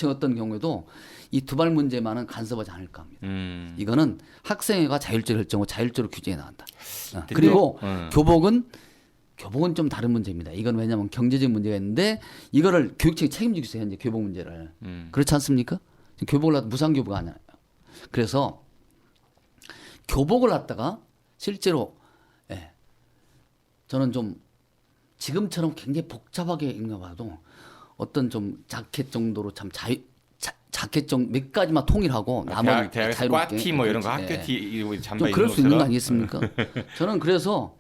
어떤 경우에도 이 두 발 문제만은 간섭하지 않을까 합니다. 이거는 학생회가 자율적으로 결정하고 자율적으로 규정해 나간다. 그리고 교복은 좀 다른 문제입니다. 이건 왜냐하면 경제적 문제가 있는데 이거를 교육청이 책임지고 있어요. 현재 교복 문제를. 그렇지 않습니까? 교복을 갖다 무상교복 아니에요. 그래서 교복을 갖다가 실제로 저는 좀 지금처럼 굉장히 복잡하게 읽나 봐도 어떤 좀 자켓 정도로 자켓 몇 가지만 통일하고 나머지 대학에서 꽈티 이런 거 학교티 잠바 좀 그럴 수 있는 거 아니겠습니까? 저는 그래서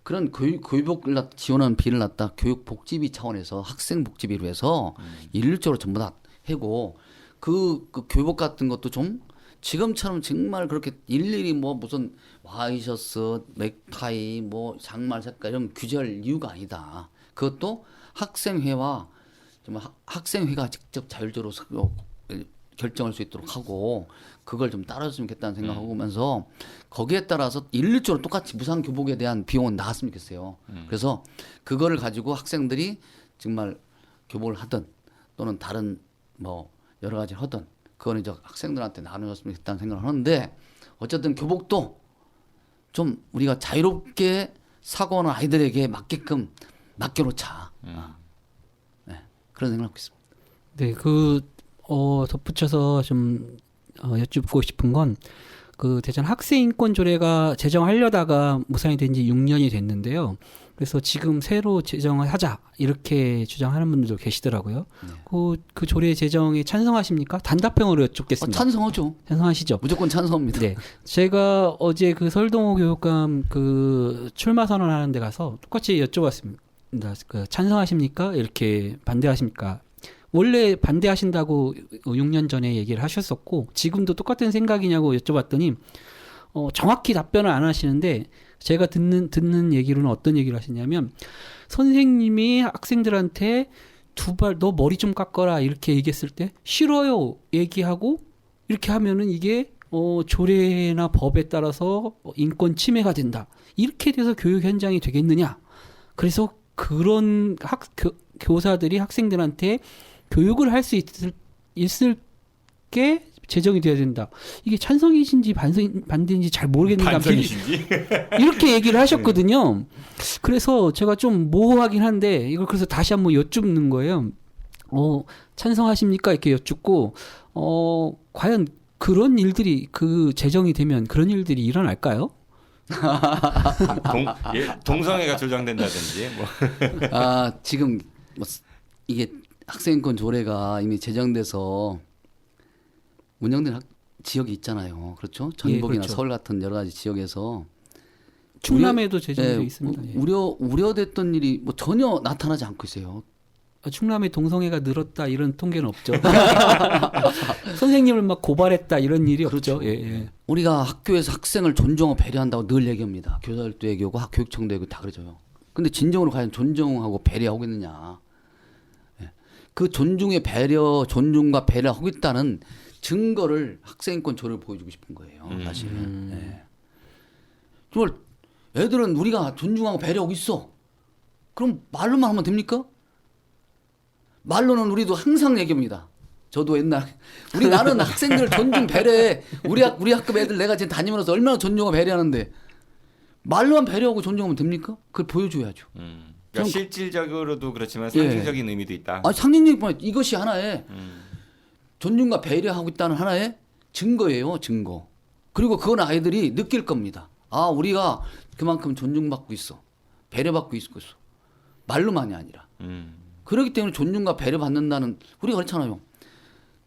그런 교육을 지원하는 비를 갖다 교육복지비 차원에서 학생복지비로 해서 일률적으로 전부 다 하고 그 교복 같은 것도 좀 지금처럼 정말 그렇게 일일이 무슨 와이셔츠, 넥타이, 장말 색깔 이런 규제할 이유가 아니다. 그것도 학생회와 정말 학생회가 직접 자율적으로 결정할 수 있도록 하고 그걸 좀 따라줬으면 좋겠다는 생각하면서 거기에 따라서 일률적으로 똑같이 무상 교복에 대한 비용은 나갔으면 좋겠어요. 그래서 그거를 가지고 학생들이 정말 교복을 하든 또는 다른 여러 가지를 하든 그거는 이제 학생들한테 나눠줬으면 좋겠다는 생각을 하는데 어쨌든 교복도 좀 우리가 자유롭게 사고하는 아이들에게 맞게끔 맡겨놓자. 그런 생각을 하고 있습니다. 네, 덧붙여서 좀 여쭙고 싶은 건 대전 학생인권 조례가 제정하려다가 무산이 된 지 6년이 됐는데요. 그래서 지금 새로 제정을 하자 이렇게 주장하는 분들도 계시더라고요. 네. 그 조례 제정에 찬성하십니까? 단답형으로 여쭙겠습니다. 찬성하죠. 찬성하시죠? 무조건 찬성합니다. 네. 제가 어제 설동호 교육감 출마 선언하는 데 가서 똑같이 여쭤봤습니다. 찬성하십니까? 이렇게 반대하십니까? 원래 반대하신다고 6년 전에 얘기를 하셨었고 지금도 똑같은 생각이냐고 여쭤봤더니 정확히 답변을 안 하시는데 제가 듣는 얘기로는 어떤 얘기를 하시냐면 선생님이 학생들한테 너 머리 좀 깎아라 이렇게 얘기했을 때 싫어요 얘기하고 이렇게 하면은 이게 조례나 법에 따라서 인권 침해가 된다. 이렇게 돼서 교육 현장이 되겠느냐. 그래서 그런 교사들이 학생들한테 교육을 할 수 있을 게 제정이 돼야 된다. 이게 찬성이신지 반대인지 잘 모르겠는데 반성이신지? 이렇게 얘기를 하셨거든요. 그래서 제가 좀 모호하긴 한데 이걸 그래서 다시 한번 여쭙는 거예요. 찬성하십니까? 이렇게 여쭙고 과연 그런 일들이 그 제정이 되면 그런 일들이 일어날까요? 동성애가 조장된다든지 뭐. 지금 뭐 이게 학생인권 조례가 이미 제정돼서 운영된 지역이 있잖아요. 그렇죠? 전북이나 그렇죠. 서울 같은 여러 가지 지역에서 충남에도 제정되어 있습니다. 예. 우려됐던 일이 뭐 전혀 나타나지 않고 있어요. 충남에 동성애가 늘었다 이런 통계는 없죠. 선생님을 막 고발했다 이런 일이 없죠. 예, 예. 우리가 학교에서 학생을 존중하고 배려한다고 늘 얘기합니다. 교사들도 얘기하고 교육청도 얘기하고 다 그러죠. 근데 진정으로 과연 존중하고 배려하고 있느냐. 예. 그 존중의 배려, 존중과 배려하고 있다는 증거를 학생인권 조례를 보여주고 싶은 거예요. 사실은. 예. 정말 애들은 우리가 존중하고 배려하고 있어. 그럼 말로만 하면 됩니까? 말로는 우리도 항상 얘기합니다. 저도 옛날 나는 학생들 존중 배려해. 우리 학급 애들 내가 지금 다니면서 얼마나 존중하고 배려하는데 말로만 배려하고 존중하면 됩니까? 그걸 보여줘야죠. 그러니까 실질적으로도 그렇지만 상징적인 의미도 있다. 상징적인 이것이 하나의 존중과 배려하고 있다는 하나의 증거예요. 증거. 그리고 그건 아이들이 느낄 겁니다. 우리가 그만큼 존중받고 있어. 배려받고 있어. 말로만이 아니라. 그렇기 때문에 존중과 배려받는다는 우리가 그렇잖아요.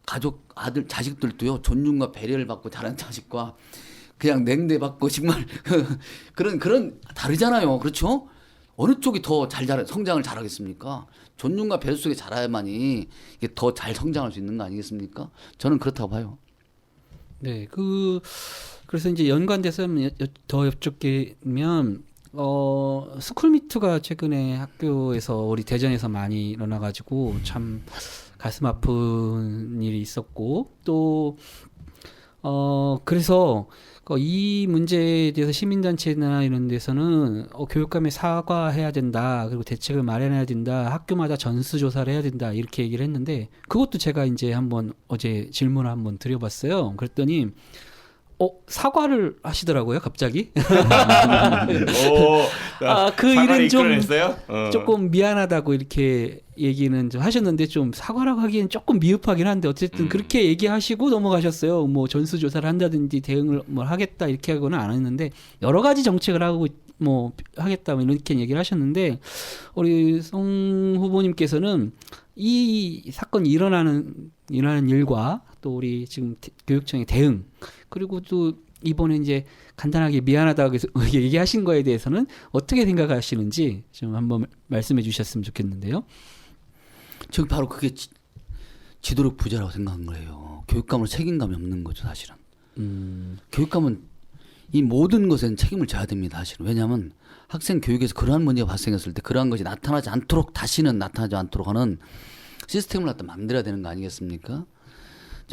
가족, 아들, 자식들도요. 존중과 배려를 받고 자란 자식과 그냥 냉대받고 정말 그런 다르잖아요. 그렇죠? 어느 쪽이 더 성장을 잘하겠습니까? 존중과 배려 속에 자라야만이 이게 더 잘 성장할 수 있는 거 아니겠습니까? 저는 그렇다고 봐요. 네, 그래서 이제 연관돼서 더 여쭙게면 스쿨미트가 최근에 학교에서 우리 대전에서 많이 일어나가지고 참 가슴 아픈 일이 있었고 또 그래서 이 문제에 대해서 시민단체나 이런 데서는 교육감에 사과해야 된다. 그리고 대책을 마련해야 된다. 학교마다 전수조사를 해야 된다. 이렇게 얘기를 했는데 그것도 제가 이제 어제 질문을 한번 드려봤어요. 그랬더니 사과를 하시더라고요, 갑자기. 그 일은 좀 조금 미안하다고 이렇게 얘기는 좀 하셨는데 좀 사과라고 하기엔 조금 미흡하긴 한데 어쨌든 그렇게 얘기하시고 넘어가셨어요. 뭐 전수조사를 한다든지 대응을 뭐 하겠다 이렇게 하고는 안 했는데 여러 가지 정책을 하고 뭐 하겠다 뭐 이렇게 얘기를 하셨는데 우리 송 후보님께서는 이 사건이 일어나는 일과 또 우리 지금 교육청의 대응 그리고 또 이번에 이제 간단하게 미안하다고 얘기하신 거에 대해서는 어떻게 생각하시는지 좀 한번 말씀해 주셨으면 좋겠는데요. 지금 바로 그게 지도력 부재라고 생각한 거예요. 교육감으로 책임감이 없는 거죠, 사실은. 교육감은 이 모든 것에는 책임을 져야 됩니다, 사실은. 왜냐하면 학생 교육에서 그러한 문제가 발생했을 때 그러한 것이 나타나지 않도록 다시는 나타나지 않도록 하는 시스템을 갖다 만들어야 되는 거 아니겠습니까?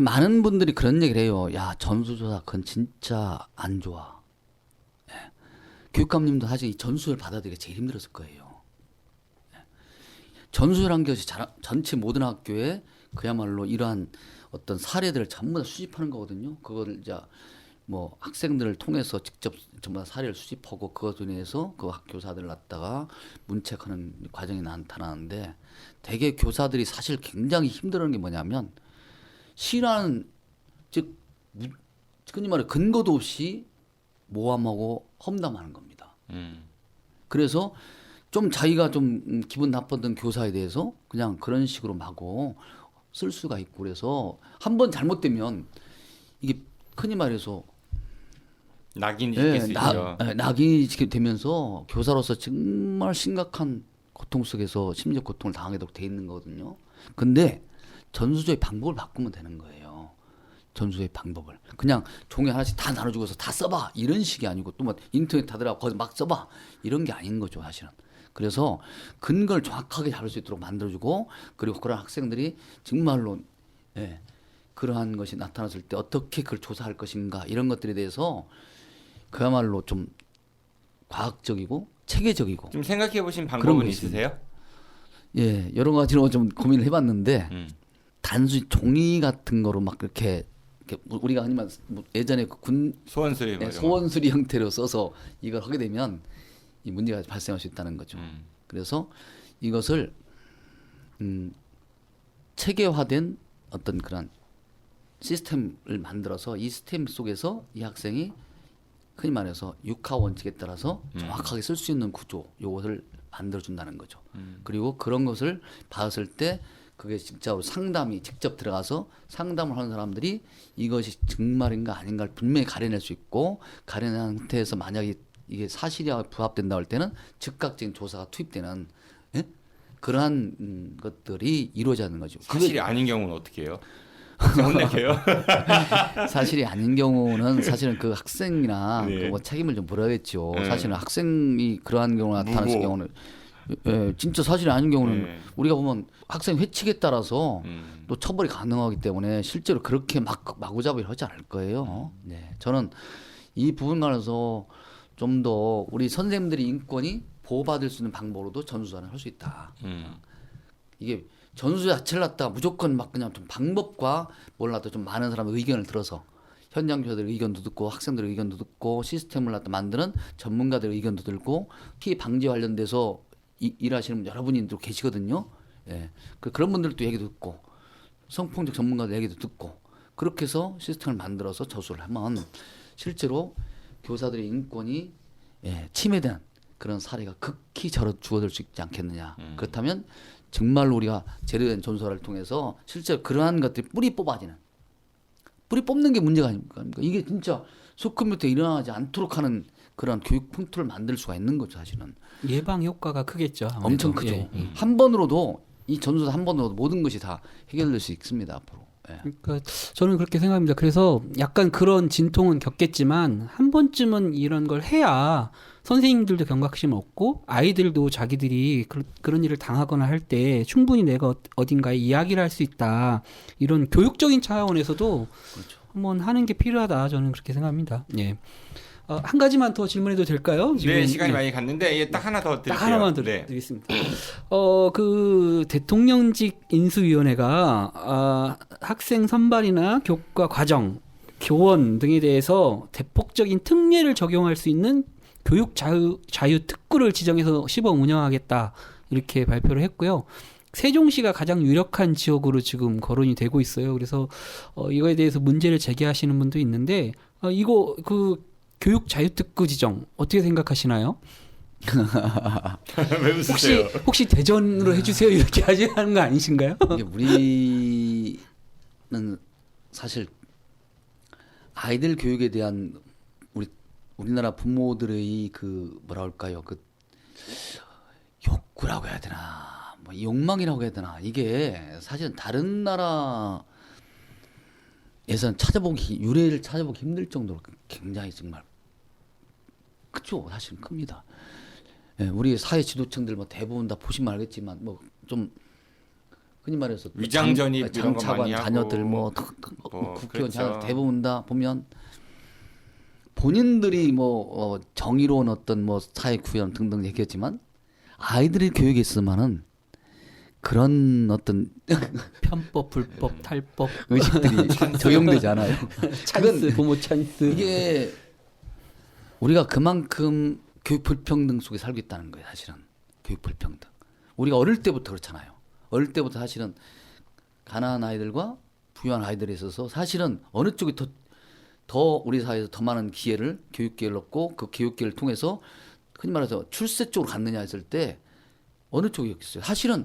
많은 분들이 그런 얘기를 해요. 야, 전수조사 그건 진짜 안 좋아. 예. 교육감님도 사실 이 전수를 받아들이기가 제일 힘들었을 거예요. 예. 전수라는 것이 전체 모든 학교에 그야말로 이러한 어떤 사례들을 전부 다 수집하는 거거든요. 그거를 이제 뭐 학생들을 통해서 직접 전부 다 사례를 수집하고 그것으로 인해서 그 교사들을 갖다가 문책하는 과정이 나타나는데 대개 교사들이 사실 굉장히 힘들어하는 게 뭐냐면 싫어하는 즉 흔히 말해 근거도 없이 모함하고 험담하는 겁니다. 그래서 좀 자기가 좀 기분 나빴던 교사에 대해서 그냥 그런 식으로 마구 쓸 수가 있고 그래서 한번 잘못되면 이게 흔히 말해서 낙인이 찍힐 수 있죠. 낙인이 되면서 교사로서 정말 심각한 고통 속에서 심리적 고통을 당하게 돼 있는 거거든요. 근데 전수조의 방법을 바꾸면 되는 거예요. 전수조의 방법을. 그냥 종이 하나씩 다 나눠주고서 다 써봐. 이런 식이 아니고 또 뭐 인터넷 하더라고 거기서 막 써봐. 이런 게 아닌 거죠, 사실은. 그래서 근거를 정확하게 잡을 수 있도록 만들어주고 그리고 그런 학생들이 정말로 그러한 것이 나타났을 때 어떻게 그걸 조사할 것인가 이런 것들에 대해서 그야말로 좀 과학적이고 체계적이고 좀 생각해 보신 방법은 있으세요? 예, 여러 가지로 좀 고민을 해봤는데 단순히 종이 같은 거로 막 이렇게 이렇게 우리가 흔히 말 예전에 군 소원수리 네, 소원수리 형태로 써서 이걸 하게 되면 이 문제가 발생할 수 있다는 거죠. 그래서 이것을 체계화된 어떤 그런 시스템을 만들어서 이 시스템 속에서 이 학생이 흔히 말해서 육하 원칙에 따라서 정확하게 쓸 수 있는 구조 요것을 만들어준다는 거죠. 그리고 그런 것을 봤을 때 그게 진짜 상담이 직접 들어가서 상담을 하는 사람들이 이것이 정말인가 아닌가를 분명히 가려낼 수 있고 가려낸 상태에서 만약에 이게 사실이와 부합된다 할 때는 즉각적인 조사가 투입되는 예? 그러한 것들이 이루어지는 거죠. 사실이 아닌 경우는 어떻게 해요? 혼내게요? 사실이 아닌 경우는 사실은 그 학생이나 네. 그뭐 책임을 좀 물어야겠죠. 네. 사실은 학생이 그러한 경우가 나타났을 경우는 예, 진짜 사실이 아닌 경우는 네. 우리가 보면 학생 회칙에 따라서 또 처벌이 가능하기 때문에 실제로 그렇게 마구잡이를 하지 않을 거예요. 네. 저는 이 부분 관해서 좀 더 우리 선생님들이 인권이 보호받을 수 있는 방법으로도 전수조사를 할 수 있다. 이게 전수 자체를 갖다가 무조건 막 그냥 좀 방법과 몰라도 좀 많은 사람의 의견을 들어서 현장 교사들의 의견도 듣고 학생들의 의견도 듣고 시스템을 갖다 만드는 전문가들의 의견도 들고 피해 방지 관련돼서 일하시는 여러분들도 계시거든요. 예. 그런 분들도 얘기도 듣고 성폭력 전문가들 얘기도 듣고 그렇게 해서 시스템을 만들어서 저수를 하면 실제로 교사들의 인권이 예, 침해되는 그런 사례가 극히 줄어들 수 있지 않겠느냐. 그렇다면 정말로 우리가 제대로 된 전수사를 통해서 실제 그러한 것들이 뿌리 뽑는 게 문제가 아닙니까? 그러니까 이게 진짜 소컴퓨터에 일어나지 않도록 하는 그런 교육 풍토를 만들 수가 있는 거죠, 사실은. 예방 효과가 크겠죠. 아무래도. 엄청 크죠. 예. 한 번으로도 이 전수사 한 번으로도 모든 것이 다 해결될 수 있습니다, 앞으로. 예. 그러니까 저는 그렇게 생각합니다. 그래서 약간 그런 진통은 겪겠지만 한 번쯤은 이런 걸 해야 선생님들도 경각심 얻고 아이들도 자기들이 그런 일을 당하거나 할 때 충분히 내가 어딘가에 이야기를 할 수 있다. 이런 교육적인 차원에서도 그렇죠. 한번 하는 게 필요하다. 저는 그렇게 생각합니다. 예. 한 가지만 더 질문해도 될까요? 네, 시간이 예. 많이 갔는데 예, 딱 하나 더 드릴게요. 딱 하나만 네. 드리겠습니다. 그 대통령직 인수위원회가 학생 선발이나 교과 과정, 교원 등에 대해서 대폭적인 특례를 적용할 수 있는 교육 자유 특구를 지정해서 시범 운영하겠다 이렇게 발표를 했고요. 세종시가 가장 유력한 지역으로 지금 거론이 되고 있어요. 그래서 이거에 대해서 문제를 제기하시는 분도 있는데 이거 그 교육 자유 특구 지정 어떻게 생각하시나요? 왜 웃으세요? 혹시 대전으로 해주세요 이렇게 하는 거 아니신가요? 이게 우리는 사실 아이들 교육에 대한 우리나라 부모들의 그 뭐라 할까요? 그 욕구라고 해야 되나? 뭐 욕망이라고 해야 되나? 이게 사실은 다른 나라에서는 유래를 찾아보기 힘들 정도로 굉장히 정말 크죠. 사실은 큽니다. 예, 우리 사회 지도층들 뭐 대부분 다 보시면 알겠지만 뭐 좀 흔히 말해서 위장 전입 이런 거 장차관 많이 하고 자녀들 뭐 그렇죠. 국회의원 자녀 대부분 다 보면 본인들이 정의로운 어떤 뭐 사회 구현 등등 얘기했지만 아이들의 교육에 있으면은 그런 어떤 편법, 불법, 탈법 의식들이 적용되지 않아요. 찬스, 부모 찬스. 이게 우리가 그만큼 교육 불평등 속에 살고 있다는 거예요. 사실은 교육 불평등. 우리가 어릴 때부터 그렇잖아요. 어릴 때부터 사실은 가난한 아이들과 부유한 아이들에 있어서 사실은 어느 쪽이 더 우리 사회에서 더 많은 기회를 교육 기회를 얻고 그 교육 기회를 통해서 흔히 말해서 출세 쪽으로 갔느냐 했을 때 어느 쪽이었겠어요. 사실은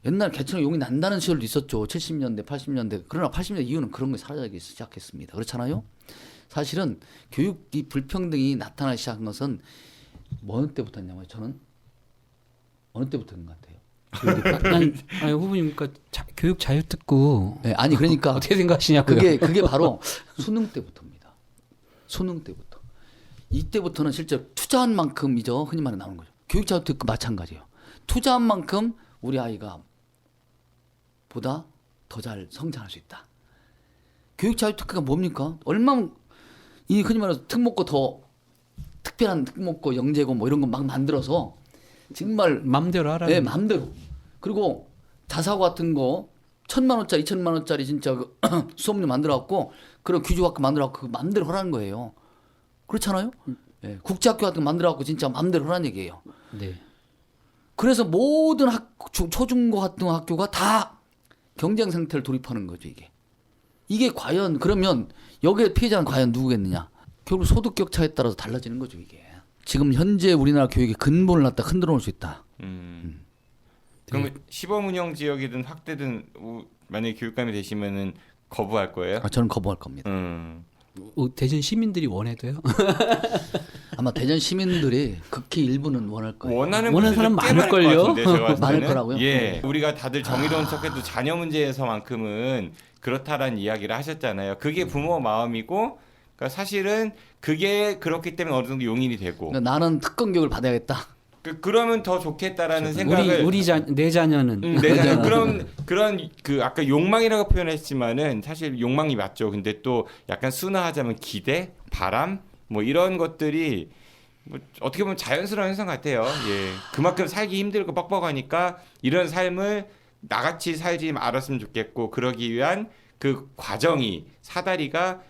옛날 개천에 용이 난다는 시절도 있었죠. 70년대, 80년대. 그러나 80년대 이후는 그런 게 사라지기 시작했습니다. 그렇잖아요. 사실은 교육이 불평등이 나타나기 시작한 것은 어느 때부터였냐면 저는 어느 때부터인 것 같아요. 아니 후보님 그러니까 교육 자유 특구. 네, 아니 그러니까 어떻게 생각하시냐고요? 그게 바로 수능 때부터입니다. 수능 때부터. 이때부터는 실제 투자한 만큼이죠. 흔히 말해 나오는 거죠. 교육 자유 특구 마찬가지예요. 투자한 만큼 우리 아이가 보다 더 잘 성장할 수 있다. 교육 자유 특구가 뭡니까? 얼마나 이 흔히 말해서 특목고 더 특별한 특목고 영재고 뭐 이런 거 막 만들어서 정말 맘대로 하라. 네, 마음대로. 그리고 자사고 같은 거 1,000만 원짜리, 2,000만 원짜리 진짜 그 수업료 만들어갖고 그런 귀족학교 만들어갖고 그 맘대로 하라는 거예요. 그렇잖아요? 예, 국제학교 같은 거 만들어갖고 진짜 맘대로 하라는 얘기예요. 네. 그래서 모든 초중고 같은 학교가 다 경쟁 상태를 돌입하는 거죠, 이게. 이게 과연 그러면 여기에 피해자는 과연 누구겠느냐? 결국 소득 격차에 따라서 달라지는 거죠, 이게. 지금 현재 우리나라 교육의 근본을 갖다 흔들어 놓을 수 있다. 그러면 시범 운영 지역이든 확대든 만약에 교육감이 되시면은 거부할 거예요? 저는 거부할 겁니다. 대전 시민들이 원해도요? 아마 대전 시민들이 극히 일부는 원할 거예요. 원하는 사람 많을걸요? 많을 거라고요? 예, 우리가 다들 정의로운 척해도 자녀 문제에서만큼은 그렇다라는 이야기를 하셨잖아요. 그게 부모 마음이고, 그러니까 사실은 그게 그렇기 때문에 어느 정도 용인이 되고. 그러니까 나는 특권 교육을 받아야겠다. 그러면 더 좋겠다라는 생각을 내 자녀는 내 자녀 그런 그 아까 욕망이라고 표현했지만은 사실 욕망이 맞죠. 근데 또 약간 순화하자면 기대, 바람 뭐 이런 것들이 뭐 어떻게 보면 자연스러운 현상 같아요. 예, 그만큼 살기 힘들고 뻑뻑하니까 이런 삶을 나같이 살지 말았으면 좋겠고 그러기 위한 그 과정이 사다리가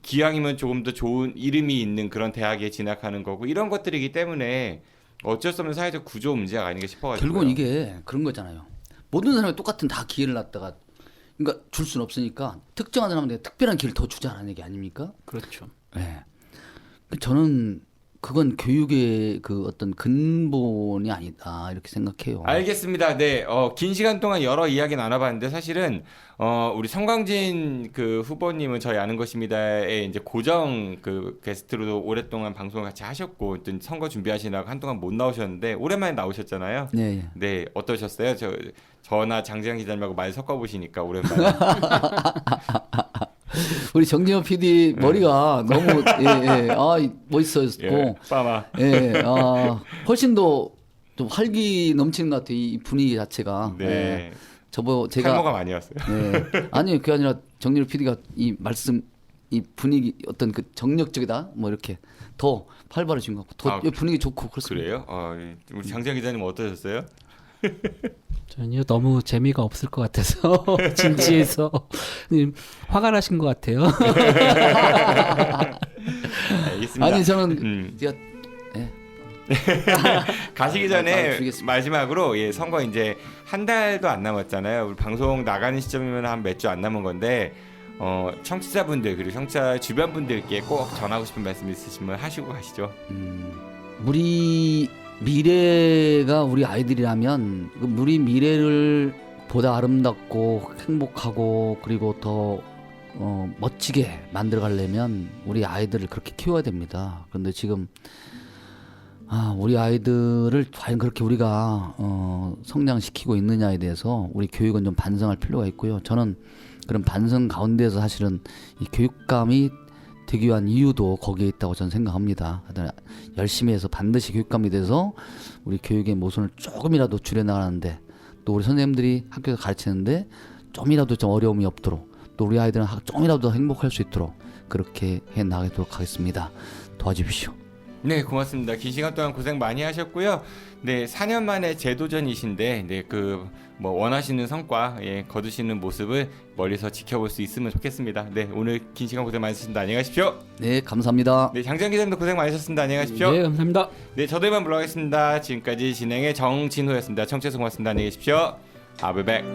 기왕이면 조금 더 좋은 이름이 있는 그런 대학에 진학하는 거고 이런 것들이기 때문에. 어쩔 수 없는 사회적 구조 문제가 아닌가 싶어가지고 결국은 이게 그런 거잖아요. 모든 사람이 똑같은 다 기회를 갖다가 그러니까 줄 수는 없으니까 특정한 사람한테 특별한 기회를 더 주자라는 얘기 아닙니까? 그렇죠. 네. 저는 그건 교육의 그 어떤 근본이 아니다 이렇게 생각해요. 알겠습니다. 네, 긴 시간 동안 여러 이야기 나눠봤는데 사실은 우리 성광진 그 후보님은 저희 아는 것입니다에 이제 고정 그 게스트로도 오랫동안 방송을 같이 하셨고 또 선거 준비하시느라고 한동안 못 나오셨는데 오랜만에 나오셨잖아요. 네. 네, 어떠셨어요? 저나 장재현 기자님하고 많이 섞어 보시니까 오랜만에. 우리 정재현 PD 머리가 너무 멋있었고, 예, 빠마. 예, 훨씬 더 좀 활기 넘치는 것 같아요. 이 분위기 자체가. 네. 예. 제가 탈모가 많이 왔어요. 네. 아니 그게 아니라 정재현 PD가 이 말씀, 이 분위기 어떤 그 정력적이다 뭐 이렇게 더 활발해진 것 같고, 더 분위기 좋고 그렇습니다. 그래요? 우리 장재현 기자님 어떠셨어요? 전혀 너무 재미가 없을 것 같아서 진지해서 화가 나신 것 같아요. 알겠습니다. 아니 저는 제가 가시기 전에 드리겠습니다. 마지막으로 선거 이제 한 달도 안 남았잖아요. 우리 방송 나가는 시점이면 한 몇 주 안 남은 건데 청취자분들 그리고 청취자 주변 분들께 꼭 전하고 싶은 말씀 있으시면 하시고 가시죠. 우리 미래가 우리 아이들이라면 우리 미래를 보다 아름답고 행복하고 그리고 더 멋지게 만들어 가려면 우리 아이들을 그렇게 키워야 됩니다. 그런데 지금 우리 아이들을 과연 그렇게 우리가 성장시키고 있느냐에 대해서 우리 교육은 좀 반성할 필요가 있고요. 저는 그런 반성 가운데서 사실은 이 교육감이 되기 위한 이유도 거기에 있다고 저는 생각합니다. 열심히 해서 반드시 교육감이 돼서 우리 교육의 모순을 조금이라도 줄여나가는데 또 우리 선생님들이 학교에서 가르치는데 좀이라도 좀 어려움이 없도록 또 우리 아이들은 좀이라도 행복할 수 있도록 그렇게 해나가도록 하겠습니다. 도와주십시오. 네, 고맙습니다. 긴 시간 동안 고생 많이 하셨고요. 네, 4년 만에 재도전이신데, 네, 뭐 원하시는 성과, 거두시는 모습을 멀리서 지켜볼 수 있으면 좋겠습니다. 네, 오늘 긴 시간 고생 많으셨습니다. 안녕히 가십시오. 네, 감사합니다. 네, 장재현 기자님도 고생 많으셨습니다. 안녕히 가십시오. 네, 감사합니다. 네, 저도 이만 물러가겠습니다. 지금까지 진행의 정진호였습니다. 청취해서 고맙습니다. 안녕히 계십시오. I'll be back.